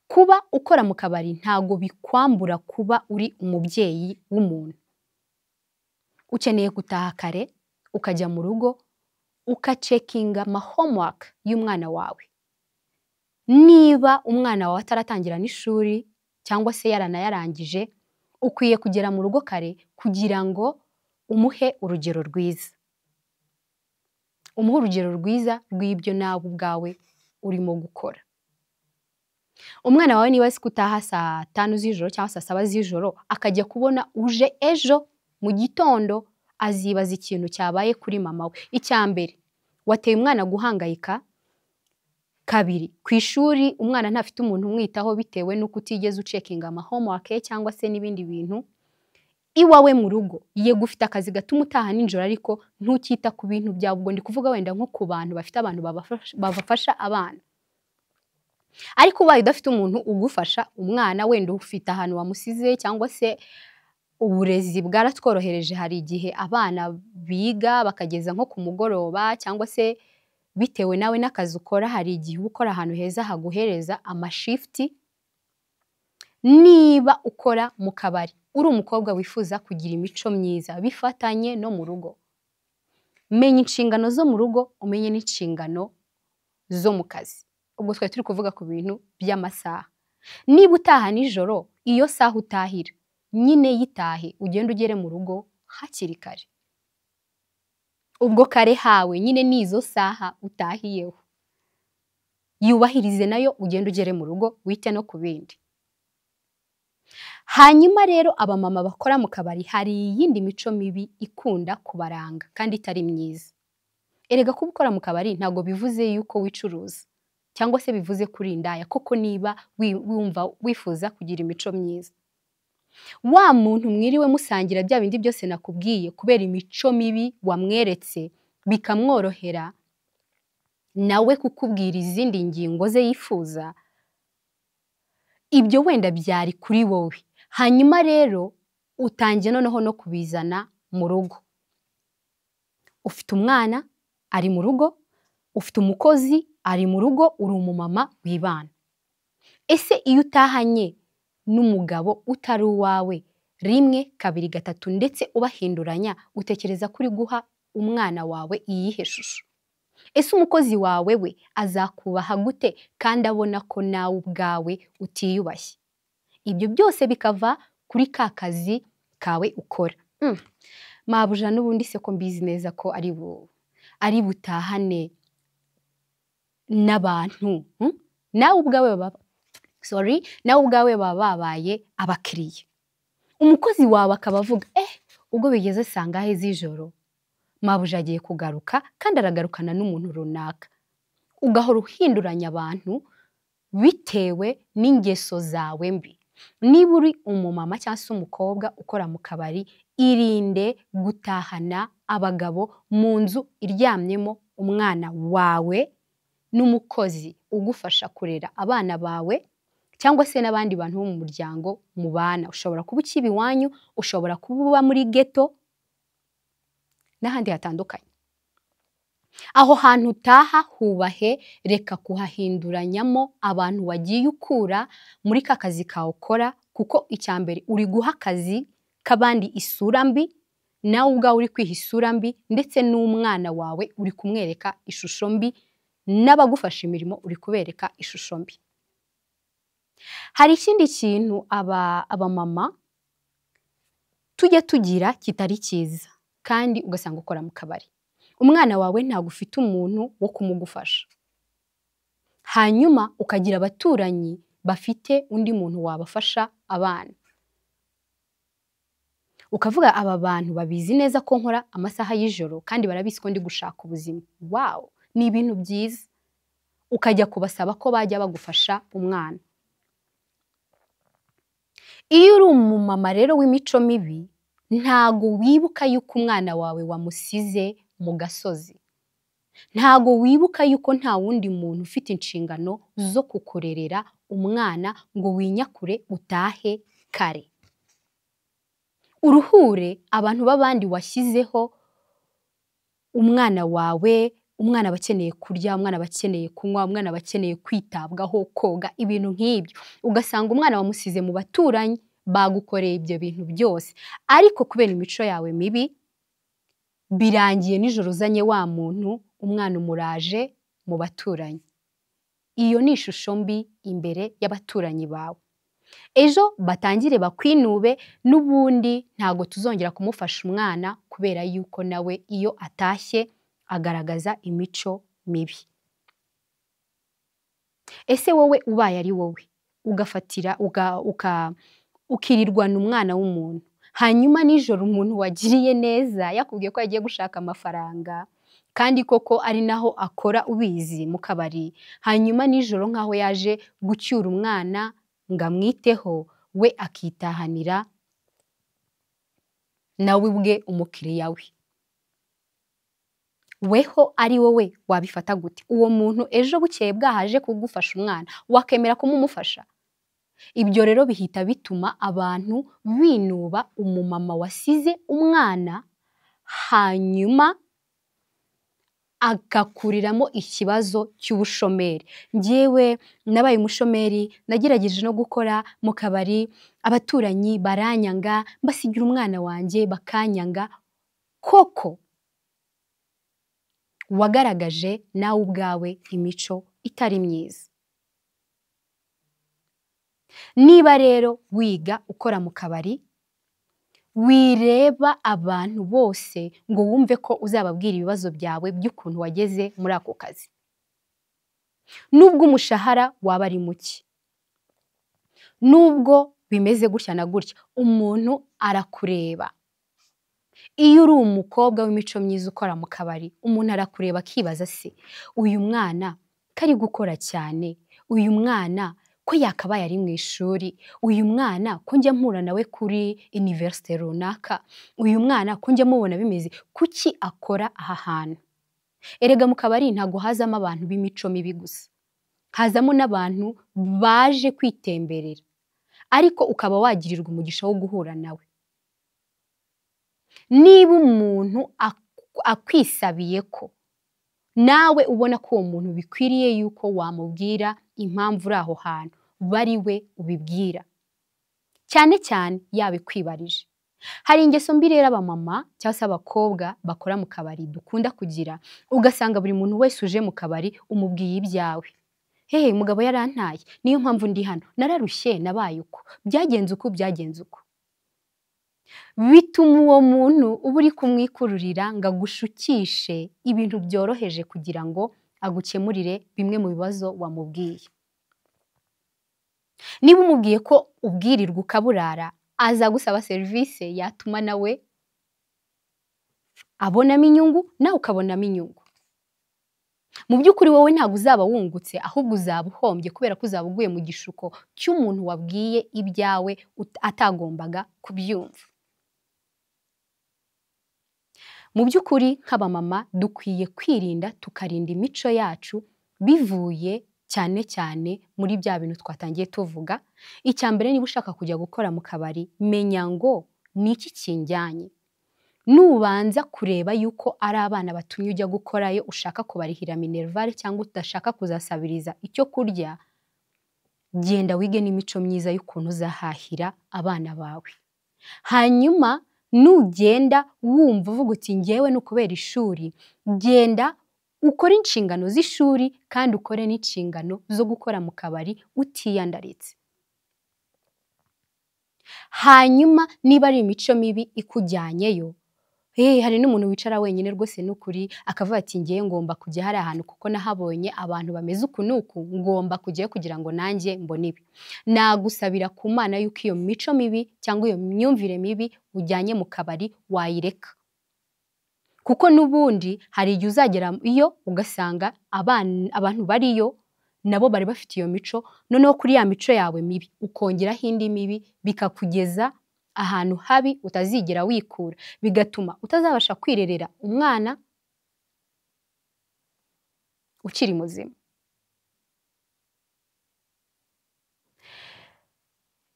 Kuba ukora mu kabari ntago bikwambura kuba uri umubyeyi w'umuntu. Ukeneye gutaha kare, ukajya mu rugo, ukacekinga ama homework y'umwana wawe. Niba umwana wawe ataratangira n'ishuri cyangwa se yaranayarangije, ukwiye kugera mu rugo kare kugira ngo umuhe urugero rwiza. Umuhe urugero rwiza rw'ibyo nawe ubwawe urimo gukora. Umwana wawe niba azi ko utaha saa 5 z'ijoro cyangwa saa 7 z'ijoro, akajya kubona uje ejo mu gitondo, azibaza ikintu cyabaye kuri mama we. Icyambere, wateye umwana guhangayika. Kabiri, ku ishuri umwana ntafite umuntu umwitaho bitewe n'uko utigeze ucekinga ama homework cyangwa se n'ibindi bintu. Iwawe mu rugo yego ufite akazi gatuma utaha nijoro, ariko ntukita ku bintu byawe. Ubwo ndi kuvuga wenda nko ku bantu bafite abantu babafasha abana. Ariko ubaye udafite umuntu ugufasha umwana, wenda ufite ahantu wamusize cyangwa se uburezi bwaratworohereje, hari igihe abana biga bakageza nko ku mugoroba, cyangwa se bitewe nawe n'akazi ukora, hari igihe ukora ahantu heza haguhereza amashifti. Niba ukora mu kabari uri umukobwa wifuza kugira imico myiza, bifatanye no mu rugo. Menya inshingano zo mu rugo, umenye n'inshingano zo mu kazi. Ubwo twari turi kuvuga ku bintu by'amasaha. Niba utaha nijoro, iyo saha utahira nyine yitahe, ugende ugere mu rugo hakiri kare. Ubwo kare hawe nyine nizo saha utahiyeho. Yubahirize nayo, ugende ugere mu rugo, wite no ku bindi. Hanyuma rero abamama bakora mu kabari, hari iyindi mico mibi ikunda kubaranga kandi itari myiza. Erega kuba ukora mu kabari ntago bivuze yuko wicuruza cyangwa se bivuze kuri indaya, koko niba wumva wifuza kugira imico myiza. Wa muntu mwiriwe musangira bya bindi byose nakubwiye, kubera imico mibi wamweretse, bikamworohera nawe kukubwira izindi ngingo ze yifuza, ibyo wenda byari kuri wowe. Hanyuma rero utangiye noneho no kubizana mu rugo. Ufite umwana ari mu rugo, ufite umukozi ari mu rugo, uri umumama wibana. Ese iyo utahanye n'umugabo utari uwawe rimwe, kabiri, gatatu ndetse ubahinduranya, utekereza kuri guha umwana wawe iyihe shusho? Ese umukozi wawe we azakubaha gute kandi abona ko nawe ubwawe utiyubashye? Ibyo byose bikava kuri ka kazi kawe ukora. Mabuja n'ubundi se ko mbizi neza ko ari butahane n'abantu, nawe ubwawe baba babaye abakiriye. Umukozi wawe akaba avuga, ubwo bigeze saa ngahe z'ijoro mabuja agiye kugaruka, kandi aragarukana n'umuntu runaka. Ugahora uhinduranya abantu bitewe n'ingeso zawe mbi. Niba uri umumama cyangwa se umukobwa ukora mu kabari, irinde gutahana abagabo mu nzu iryamyemo umwana wawe n'umukozi ugufasha kurera abana bawe, cyangwa se n'abandi bantu bo mu muryango mubana. Ushobora kuba ukiba iwanyu, ushobora kuba uba muri ghetto n'ahandi hatandukanye. Aho hantu utaha hubahe, reka kuhahinduranyamo abantu wagiye ukura muri ka kazi kawe ukora, kuko icyambere uri guha akazi k'abandi isura mbi, nawe ubwawe uri kwiha isura mbi, ndetse n'umwana wawe uri kumwereka ishusho mbi, n'abagufasha imirimo uri kubereka ishusho mbi. Hari ikindi kintu abamama tujya tugira kitari cyiza, kandi ugasanga ukora mu kabari. Umwana wawe ntabwo ufite umuntu wo kumugufasha, hanyuma ukagira abaturanyi bafite undi muntu wabafasha abana. Ukavuga, aba bantu babizi neza ko nkora amasaha y'ijoro kandi barabizi ko ndi gushaka ubuzima. Wow, ni ibintu byiza. Ukajya kubasaba ko bajya bagufasha umwana. Iyo uri umumama rero w'imico mibi, ntago wibuka yuko umwana wawe wamusize mu gasozi. Ntago wibuka yuko nta wundi muntu ufite inshingano zo kukurerera umwana ngo winyakure utahe kare. Uruhure abantu b'abandi washyizeho umwana wawe umwana aba akeneye kurya, umwana aba akeneye kunywa, umwana aba akeneye kwitabwaho, koga, ibintu nk'ibyo. Ugasanga umwana wamusize mu baturanyi bagukoreye ibyo bintu byose, ariko kubera imico yawe mibi birangiye nijoro uzanye wa muntu, umwana umuraje mu baturanyi. Iyo ni ishusho mbi imbere y'abaturanyi bawe. Ejo batangire bakwinube, n'ubundi ntago tuzongera kumufasha umwana kubera yuko nawe iyo atashye agaragaza imico mibi. Ese wowe ubaye ari wowe ugafatira ukirirwana umwana w'umuntu, hanyuma nijoro umuntu wagiriye neza yakubwiye ko yagiye gushaka amafaranga kandi koko ari naho akora ubizi mu kabari, hanyuma nijoro nk'aho yaje gucyura umwana ngo amwiteho, we akitahanira nawe ubwe umukiriya we. Weho ari wowe wabifata gute? Uwo muntu ejo bukeye bwahaje kugufasha umwana, wakemera kumumufasha? Ibyo rero bihita bituma abantu binuba umumama wasize umwana, hanyuma agakuriramo ikibazo cy'ubushomeri. Njyewe nabaye umushomeri, nagerageje no gukora mu kabari, abaturanyi baranyanga, mbasigira umwana wanjye bakanyanga. Koko wagaragaje nawe ubwawe imico itari myiza. Niba rero wiga ukora mu kabari, wireba abantu bose ngo wumve ko uzababwira ibibazo byawe by'ukuntu wageze muri ako kazi. Nubwo umushahara waba ari muke, nubwo bimeze gutya na gutya, umuntu arakureba. Iyo uri umukobwa w'imico myiza ukora mu kabari, umuntu arakureba akibaza se, uyu mwana kari gukora cyane, uyu mwana ko yakabaye ari mu ishuri, uyu mwana ko njya mpura nawe kuri universite runaka, uyu mwana ko njya mubona bimeze, kuki akora aha hantu? Erega mu kabari ntago hazamo abantu b'imico mibi gusa, hazamo n'abantu baje kwitemberera, ariko ukaba wagirirwa umugisha wo guhura nawe. Niba umuntu akwisabiye ko nawe ubona ko uwo muntu bikwiriye yuko wamubwira impamvu uri aho hantu, bari we ubibwira, cyane cyane yabikwibarije. Hari ingeso mbi rero abamama cyangwa se abakobwa bakora mu kabari dukunda kugira, ugasanga buri muntu wese uje mu kabari umubwiye ibyawe. Hehe, umugabo yarantaye, niyo mpamvu ndi hano, nararushye, nabaye uko, byagenze uko, byagenze uko. Bituma uwo muntu uba uri kumwikururira ngo agushukishe ibintu byoroheje kugira ngo agukemurire bimwe mu bibazo wamubwiye. Niba umubwiye ko ubwirirwa ukaburara, aza gusaba serivisi yatuma nawe abonamo inyungu, nawe ukabonamo inyungu. Mu by'ukuri wowe ntabwo uzaba wungutse, ahubwo uzaba uhombye kubera ko uzaba uguye mu gishuko cy'umuntu wabwiye ibyawe atagombaga kubyumva. Mu by'ukuri nk'abamama dukwiye kwirinda, tukarinda imico yacu bivuye cyane cyane muri bya bintu twatangiye tuvuga. Icya mbere, niba ushaka kujya gukora mu kabari, menya ngo ni iki kinjyanye. Nubanza kureba yuko ari abana batumye ujya gukorayo, ushaka kubarihira minervare cyangwa udashaka kuzasabiriza icyo kurya, genda wige n'imico myiza y'ukuntu uzahahira abana bawe. Hanyuma nugenda wumva uvuga uti njyewe ni ukubera ishuri, genda ukore inshingano z'ishuri kandi ukore n'inshingano zo gukora mu kabari utiyandaritse. Hanyuma niba ari imico mibi ikujyanyeyo, hari n'umuntu wicara wenyine rwose n'ukuri akavuga ati ngiye ngomba kujya hari ahantu kuko nahabonye abantu bameze uku n'uku, ngomba kujyayo kugira ngo nanjye mbone ibi. Nagusabira ku Mana yuko iyo mico mibi cyangwa iyo myumvire mibi ujyanye mu kabari wayireka. Kuko n'ubundi hari igihe uzagera iyo ugasanga abantu bariyo nabo bari bafite iyo mico, noneho kuri ya mico yawe mibi ukongeraho indi mibi, bikakugeza ahantu habi utazigera wikura, bigatuma utazabasha kwirerera umwana ukiri muzima.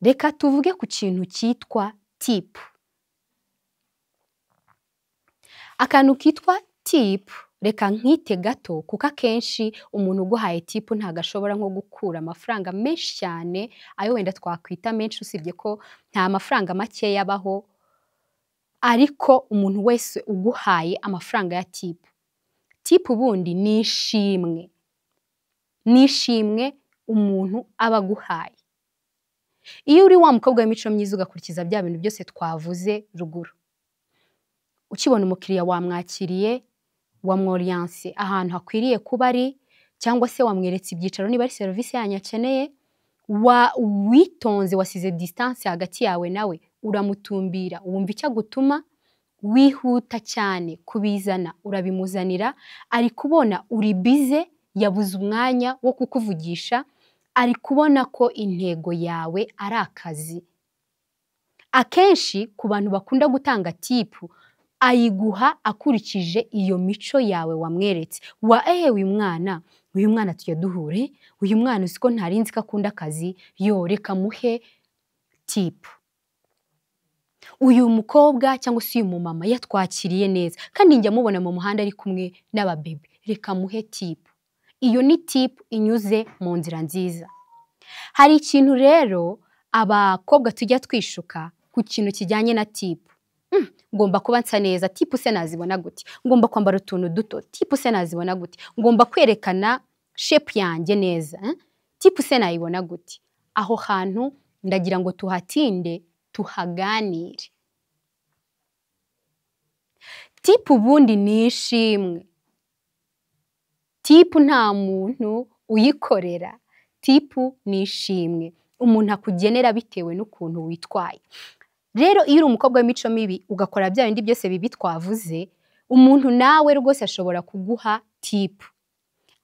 Reka tuvuge ku kintu cyitwa tipu. Akantu kitwa tipu reka nkite gato kuko akenshi umuntu uguhaye tipu ntabwo ashobora nko gukura amafaranga menshi cyane ayo wenda twakwita menshi, usibye ko nta mafaranga makeya abaho, ariko umuntu wese uguhaye amafaranga ya tipu ubundi ni ishimwe umuntu aba aguhaye. Iyo uri wa mukobwa w'imico myiza ugakurikiza bya bintu byose twavuze ruguru, ukibona umukiriya wamwakiriye, wamworiyanse ahantu hakwiriye kuba ari, cyangwa se wamweretse ibyicaro niba ari serivisi yanyu akeneye, witonze wasize distance hagati yawe nawe, uramutumbira wumva icyo agutuma, wihuta cyane kubizana urabimuzanira, ari kubona uri bize, yabuze umwanya wo kukuvugisha, ari kubona ko intego yawe ari akazi. Akenshi ku bantu bakunda gutanga tipu, ayiguha akurikije iyo mico yawe wamweretse. Uyu mwana tujya duhure, uyu mwana uzi ko ntarinzi ko akunda akazi, reka muhe tipu. Uyu mukobwa cyangwa se uyu mumama yatwakiriye neza, kandi njya mubona mu muhanda ari kumwe n'ababebe, reka muhe tipu. Iyo ni tipu inyuze mu nzira nziza. Hari ikintu rero abakobwa tujya twishuka ku kintu kijyanye na tipu. Ngomba kuba nsa neza, tipu se nazibona gute? Ngomba kwambara utuntu duto, tipu se nazibona gute? Ngomba kwerekana shape yanjye neza, tipu se nayibona gute? Aho hantu ndagira ngo tuhatinde, tuhaganire. Tipu ubundi ni ishimwe. Tipu nta muntu uyikorera. Tipu ni ishimwe umuntu akugenera bitewe n'ukuntu witwaye. Rero iyo uri umukobwa w'imico mibi ugakora bya bindi byose bibi twavuze, umuntu nawe rwose ashobora kuguha tipu,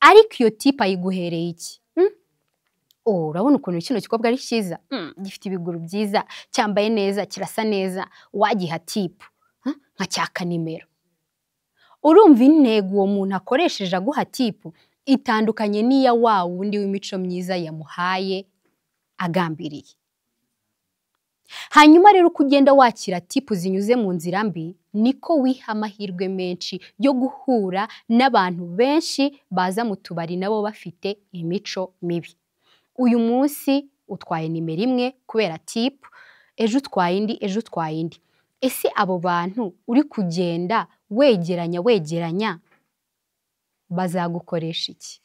ariko iyo tipu ayiguhereye iki? Urabona ukuntu kino gikobwa ari cyiza, gifite ibiguru byiza, cyambaye neza, kirasa neza, wagiha tipu nka cyaka nimero. Urumva intego uwo muntu akoresheje aguha tipu itandukanye n'iya wa wundi w'imico myiza yamuhaye agambiriye. Hanyuma rero uko ugenda wakira tipu zinyuze mu nzira mbi, niko wiha amahirwe menshi yo guhura n'abantu benshi baza mu tubari nabo bafite imico mibi. Uyu munsi utwaye nimero imwe kubera tipu, ejo utwaye indi. Ese abo bantu uri kugenda wegeranya bazagukoresha iki?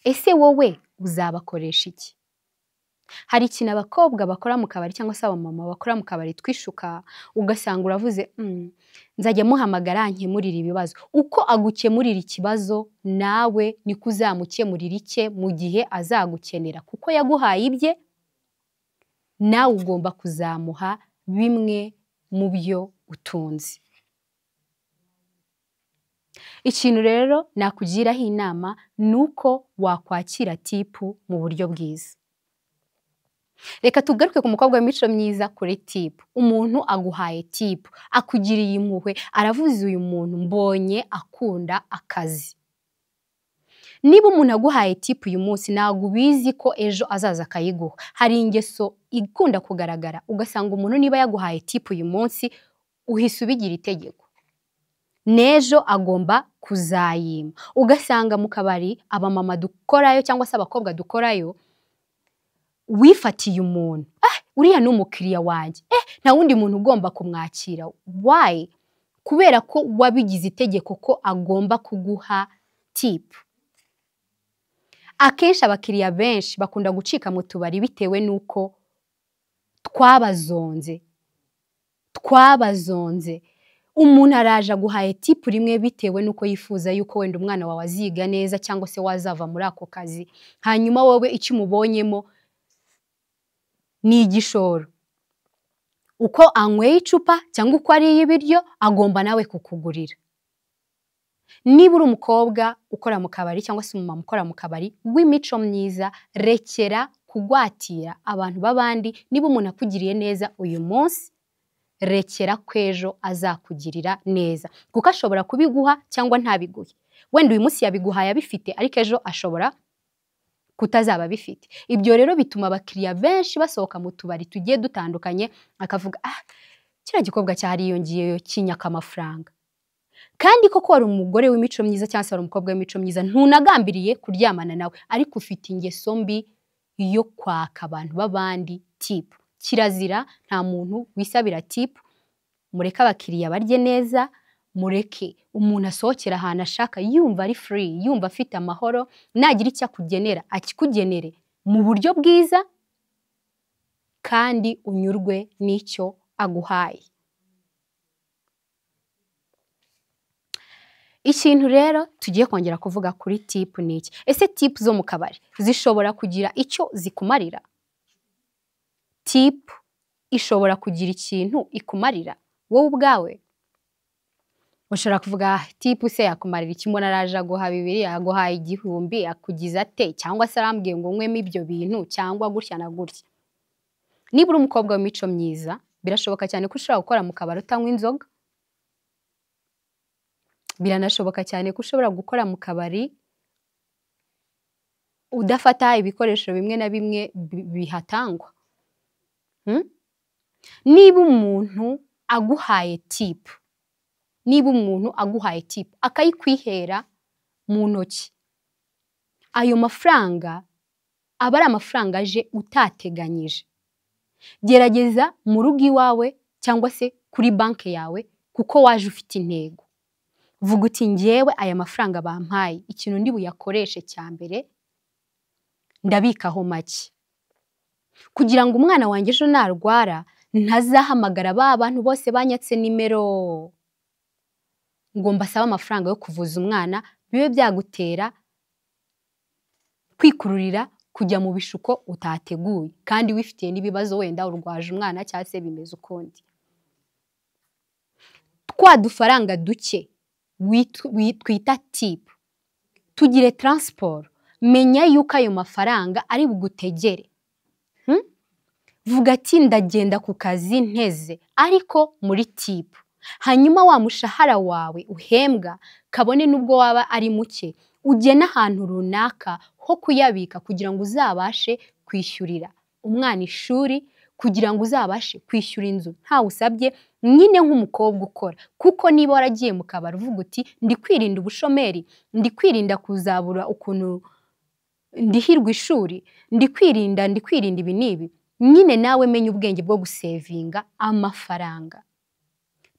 Ese wowe uzabakoresha iki? Hari ikintu abakobwa bakora mu kabari cyangwa se abamama bakora mu kabari twishuka, ugasanga uravuze nzajya muhamagara nkemurira ibibazo. Uko agukemurira ikibazo nawe niko uzamukemurira icye mu gihe azagukenera, kuko yaguhaye ibye, nawe ugomba kuzamuha bimwe mu byo utunze. Ikintu rero nakugiraho inama ni uko wakwakira tipu mu buryo bwiza. Reka tugaruke ku mukobwa w'imico myiza kuri tipu. Umuntu aguhaye tipu, akugiriye impuhwe, aravuze uyu muntu mbonye akunda akazi. Niba umuntu aguhaye tipu uyu munsi, ntabwo ubizi ko ejo azaza akayiguha. Hari ingeso ikunda kugaragara, ugasanga umuntu niba yaguhaye tipu uyu munsi, uhise ubigira itegeko, n'ejo agomba kuzayima. Ugasanga mu kabari abamama dukorayo cyangwa se abakobwa dukorayo, wifatiye umuntu, uriya ni umukiriya wanjye, nta wundi muntu ugomba kumwakira. Why? Kubera ko wabigize itegeko ko agomba kuguha tipu. Akenshi abakiriya benshi bakunda gucika mu tubari bitewe n'uko twabazonze. Umuntu araje aguhaye tipu rimwe bitewe n'uko yifuza yuko wenda umwana wawe aziga neza cyangwa se wazava muri ako kazi, hanyuma wowe icyo umubonyemo ni igishoro. Uko anyweye icupa cyangwa uko ariye ibiryo, agomba nawe kukugurira. Niba uri umukobwa ukora mu kabari cyangwa se umumama ukora mu kabari w'imico myiza, rekera kugwatira abantu b'abandi. Niba umuntu akugiriye neza uyu munsi, rekera ko ejo azakugirira neza, kuko ashobora kubiguha cyangwa ntabiguhe. Wenda uyu munsi yabiguhaye abifite, ariko ejo ashobora kutazaba bifite. Ibyo rero bituma abakiriya benshi basohoka mu tubari tugiye dutandukanye, akavuga kiriya gikobwa cyariyongeyeyo kinyaka amafaranga. kandi koko wari umugore w'imico myiza cyangwa se wari umukobwa w'imico myiza ntunagambiriye kuryamana nawe ariko ufite ingeso mbi yo kwaka abantu b'abandi tipu. Kirazira, nta muntu wisabira tipu. Mureke abakiriya barye neza, mureke umuntu asohokera ahantu ashaka yumva ari free, yumva afite amahoro, nagira icyo akugenera akikugenere mu buryo bwiza kandi unyurwe n'icyo aguhaye. Ikintu rero tugiye kongera kuvuga kuri tipu ni iki? Ese tipu zo mu kabari zishobora kugira icyo zikumarira? Tipu ishobora kugira ikintu ikumarira wowe ubwawe? Ushobora kuvuga tipu se yakumarira iki? Mbona araje aguha 200, aguhaye 1000, akugize ate? Cyangwa se arambwiye ngo nywemo ibyo bintu cyangwa gutya na gutya. Niba uri umukobwa w'imico myiza, birashoboka cyane ko ushobora gukora mu kabari utanywa inzoga. Biranashoboka cyane ko ushobora gukora mu kabari udafata ibikoresho bimwe na bimwe bihatangwa. Niba umuntu aguhaye tipu, akayikwihera mu ntoki, ayo mafaranga aba ari amafaranga aje utateganyije. Gerageza mu rugo iwawe cyangwa se kuri banki yawe kuko waje ufite intego. Vuga uti njyewe aya mafaranga bampaye ikintu ndi buyakoreshe cya mbere ndabikaho make, kugira ngo umwana wanjye ejo narwara ntazahamagara ba bantu bose banyatse nimero ngo mbasaba amafaranga yo kuvuza umwana, bibe byagutera kwikururira kujya mu bishuko utateguye kandi wifitiye n'ibibazo, wenda urwaje umwana cyangwa se bimeze ukundi. Twa dufaranga duke twita tipu, tugire transport. Menya yuko ayo mafaranga ari bugutegere. Vuga ati ndagenda ku kazi nteze ariko muri tipu. Hanyuma wa mushahara wawe uhembwa kabone nubwo waba ari muke, ugena ahantu runaka ho kuyabika kugira ngo uzabashe kwishyurira umwana ishuri, kugira ngo uzabashe kwishyura inzu ntawe usabye, nyine nk'umukobwa ukora. Kuko niba waragiye mu kabari uvuga uti ndi kwirinda ubushomeri, ndi kwirinda kuzabura ukuntu ndihirwa ishuri, ndi kwirinda ibi n'ibi, nyine nawe menya ubwenge bwo gusevinga amafaranga.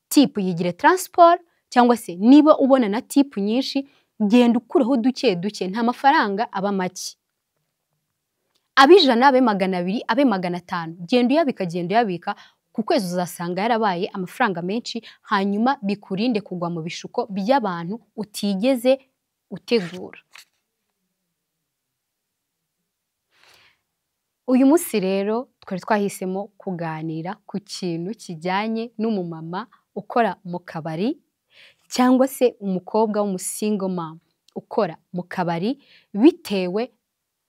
Tipu yigire transport, cyangwa se niba ubona na tipu nyinshi genda ukureho duke duke, nta mafaranga aba make. Abe 100, abe 200, abe 500, genda uyabika ku kwezi uzasanga yarabaye amafaranga menshi, hanyuma bikurinde kugwa mu bishuko by'abantu utigeze utegura. Uyu munsi rero twari twahisemo kuganira ku kintu kijyanye n'umumama ukora mu kabari cyangwa se umukobwa w'umusingle mom ukora mu kabari, bitewe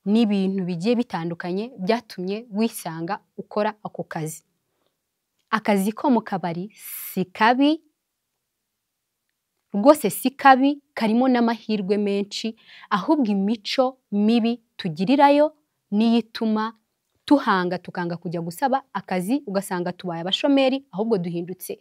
n'ibintu bigiye bitandukanye byatumye wisanga ukora ako kazi. Akazi ko mu kabari si kabi rwose, si kabi, karimo n'amahirwe menshi, ahubwo imico mibi tugirirayo niyo ituma tukanga kujya gusaba akazi, ugasanga tubaye abashomeri, ahubwo duhindutse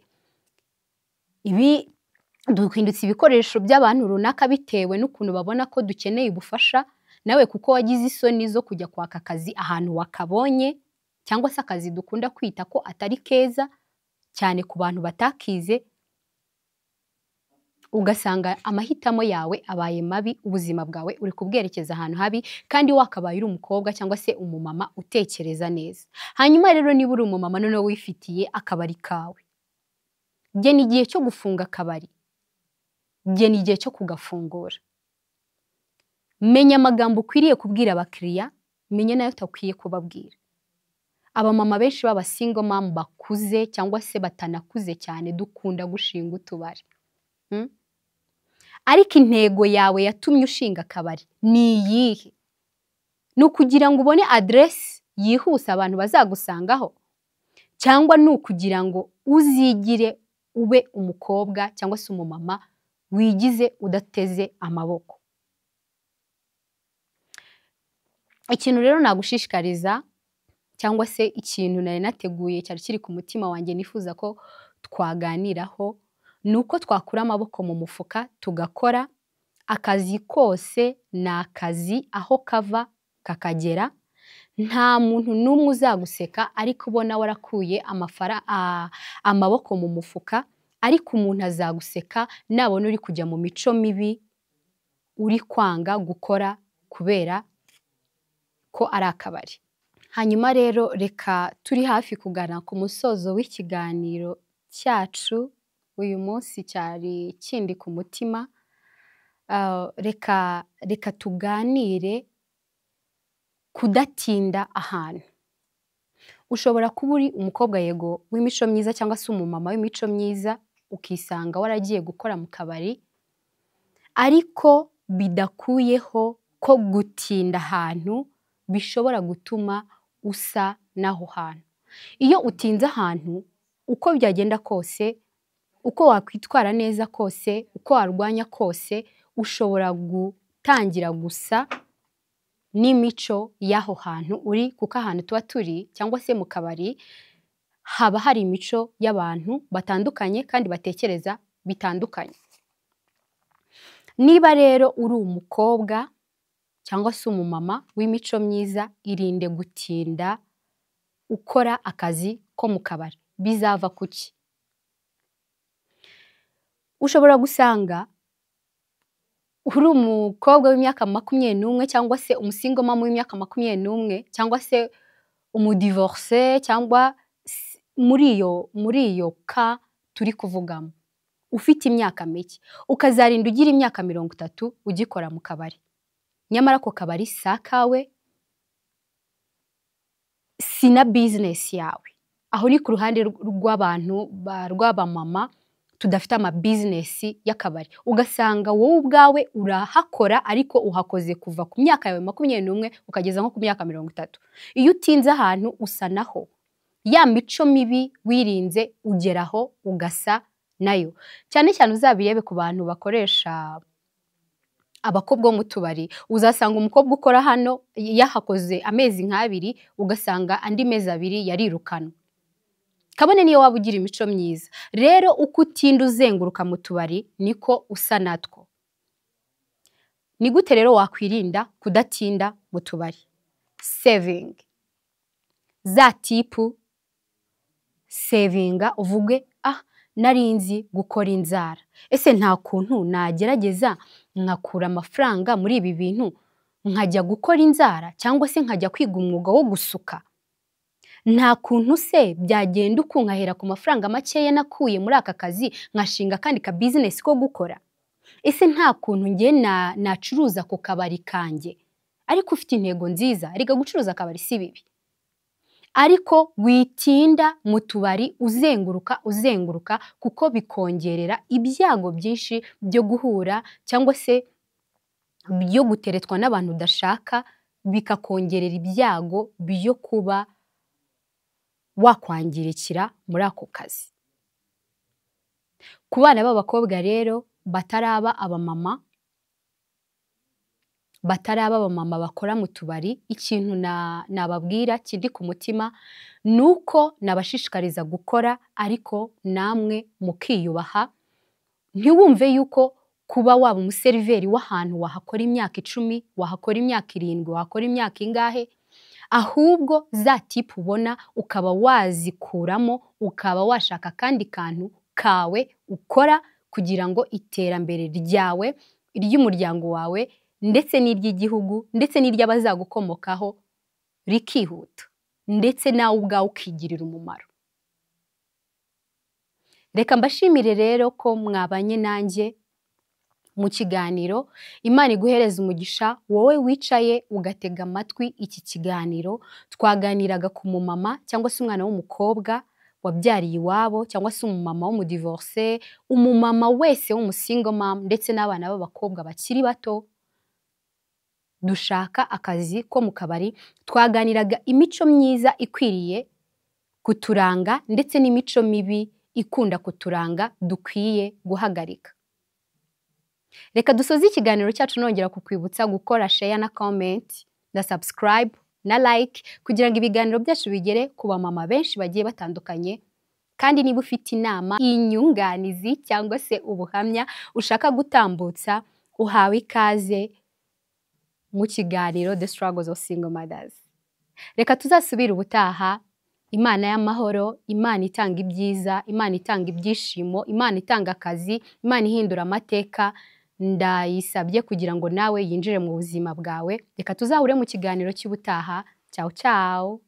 ibikoresho by'abantu runaka bitewe n'ukuntu babona ko dukeneye ubufasha, nawe kuko wagize isoni zo kujya kwaka akazi ahantu wakabonye, cyangwa se akazi dukunda kwita ko atari keza cyane ku bantu batakize, ugasanga amahitamo yawe abaye mabi, ubuzima bwawe uri kubwerekeza ahantu habi, kandi wakabaye uri umukobwa cyangwa se umumama utekereza neza. Hanyuma rero niba uri umumama noneho wifitiye akabari kawe, gena igihe cyo gufunga akabari, gena igihe cyo kugafungura. Menya amagambo ukwiriye kubwira abakiriya, menya nayo utakwiye kubabwira. Abamama benshi b'abasingle mom bakuze cyangwa se batanakuze cyane dukunda gushinga utubari. Ariko intego yawe yatumye ushinga akabari ni iyihe? Ni ukugira ngo ubone aderesi yihuse abantu bazagusangaho, cyangwa ni ukugira ngo uzigire ube umukobwa cyangwa se umumama wigize udateze amaboko? Ikintu rero nagushishikariza, cyangwa se ikintu nari nateguye cyari kiri ku mutima wanjye nifuza ko twaganiraho, ni uko twakura amaboko mu mufuka tugakora. Akazi kose ni akazi, aho kava kakagera. Nta muntu n'umwe uzaguseka ariko ubona warakuye amaboko mu mufuka, ariko umuntu azaguseka nabona uri kujya mu mico mibi, uri kwanga gukora kubera ko ari akabari. Hanyuma rero reka, turi hafi kugana ku musozo w'ikiganiro cyacu uyu munsi cyari kindi ku mutima. Reka tuganire kudatinda ahantu. Ushobora kuba uri umukobwa yego w'imico myiza cyangwa se umumama w'imico myiza, ukisanga waragiye gukora mu kabari, ariko bidakuyeho ko gutinda ahantu bishobora gutuma usa n'aho hantu. Iyo utinze ahantu, uko byagenda kose, uko wakwitwara neza kose, uko warwanya kose, ushobora gutangira gusa n'imico y'aho hantu uri, kuko ahantu tuba turi cyangwa se mu kabari haba hari imico y'abantu batandukanye kandi batekereza bitandukanye. Niba rero uri umukobwa cyangwa se umumama w'imico myiza, irinde gutinda ukora akazi ko mu kabari. Bizava kuki? Ushobora gusanga uri umukobwa w'imyaka 21 cyangwa se umusingomama w'imyaka 21 cyangwa se umudivorce, cyangwa muri iyo ka turi kuvugamo, ufite imyaka mike, ukazarinda ugira imyaka 30 ugikora mu kabari. Nyamara ko kabari sakawe, si na business yawe. Aho ni ku ruhande rw'abantu rw'abamama tudafite ama business y'akabari. Ugasanga wowe ubwawe urahakora, ariko uhakoze kuva ku myaka yawe 21 ukageza nko ku myaka 30. Iyo utinze ahantu usa naho. Ya mico mibi wirinze ugeraho ugasa nayo. Cyane cyane uzabirebe ku bantu bakoresha abakobwa bo mu tubari. Uzasanga umukobwa ukora hano yahakoze amezi nk'abiri, ugasanga andi mezi 2 yarirukanwa. Kabone niyo waba ugira imico myiza. Rero uko utinda uzenguruka mu tubari niko usa natwo. Ni gute rero wakwirinda kudatinda mu tubari? Saving. Za tipu savinga, uvuge narinzi gukora inzara. Ese nta kuntu nagerageza nkakura amafaranga muri ibi bintu nkajya gukora inzara, cyangwa se nkajya kwiga umwuga wo gusuka? Nta kuntu se byagenda uko nkahera ku mafaranga makeya nakuye muri aka kazi nkashinga kandi ka business ko gukora? Ese nta kuntu ngiye nacuruza ku kabari kanjye? Ariko ufite intego nziza, ariko gucuruza akabari si bibi. Ariko witinda mu tubari uzenguruka, kuko bikongerera ibyago byinshi byo guhura cyangwa se byo guteretwa n'abantu udashaka, bikakongerera ibyago byo kuba wakwangirikira muri ako kazi. Ku bana b'abakobwa rero bataraba abamama, bakora mu tubari, ikintu nababwira kindi ku mutima nuko nabashishikariza gukora, ariko namwe mukiyubaha. Ntiwumve yuko kuba waba umuseriveri w'ahantu wahakora imyaka 10, wahakora imyaka 7, wahakora imyaka ingahe, ahubwo za tipu ubona ukaba wazikuramo, ukaba washaka kandi kantu kawe ukora kugira ngo iterambere ryawe, iry'umuryango wawe, ndetse n'iry'igihugu, ndetse n'iry'abazagukomokaho rikihuta, ndetse nawe ubwawe ukigirira umumaro. Reka mbashimire rero ko mwabanye nanjye mu kiganiro. Imana iguhereza umugisha wowe wicaye ugatega amatwi iki kiganiro. Twaganiraga ku mumama cyangwa se umwana w'umukobwa wabyariye iwabo, cyangwa se umumama w'umudivorce, umumama wese w'umusingle mom, ndetse n'abana b'abakobwa bakiri bato dushaka akazi ko mu kabari. Twaganiraga imico myiza ikwiriye kuturanga, ndetse n'imico mibi ikunda kuturanga dukwiye guhagarika. Reka dusoze ikiganiro cyacu nongera kukwibutsa gukora share na comment na subscribe na like, kugira ngo ibiganiro byacu bigere ku bamama benshi bagiye batandukanye kandi niba ufite inama, inyunganizi cyangwa se ubuhamya ushaka gutambutsa, uhawe ikaze mu kiganiro The Struggles of Single Mothers. Reka tuzasubire ubutaha. Imana y'amahoro, Imana itanga ibyiza, Imana itanga ibyishimo, Imana itanga akazi, Imana ihindura amateka, ndayisabye kugira ngo nawe yinjire mu buzima bwawe. Reka tuzahure mu kiganiro cy'ubutaha. Ciao ciao.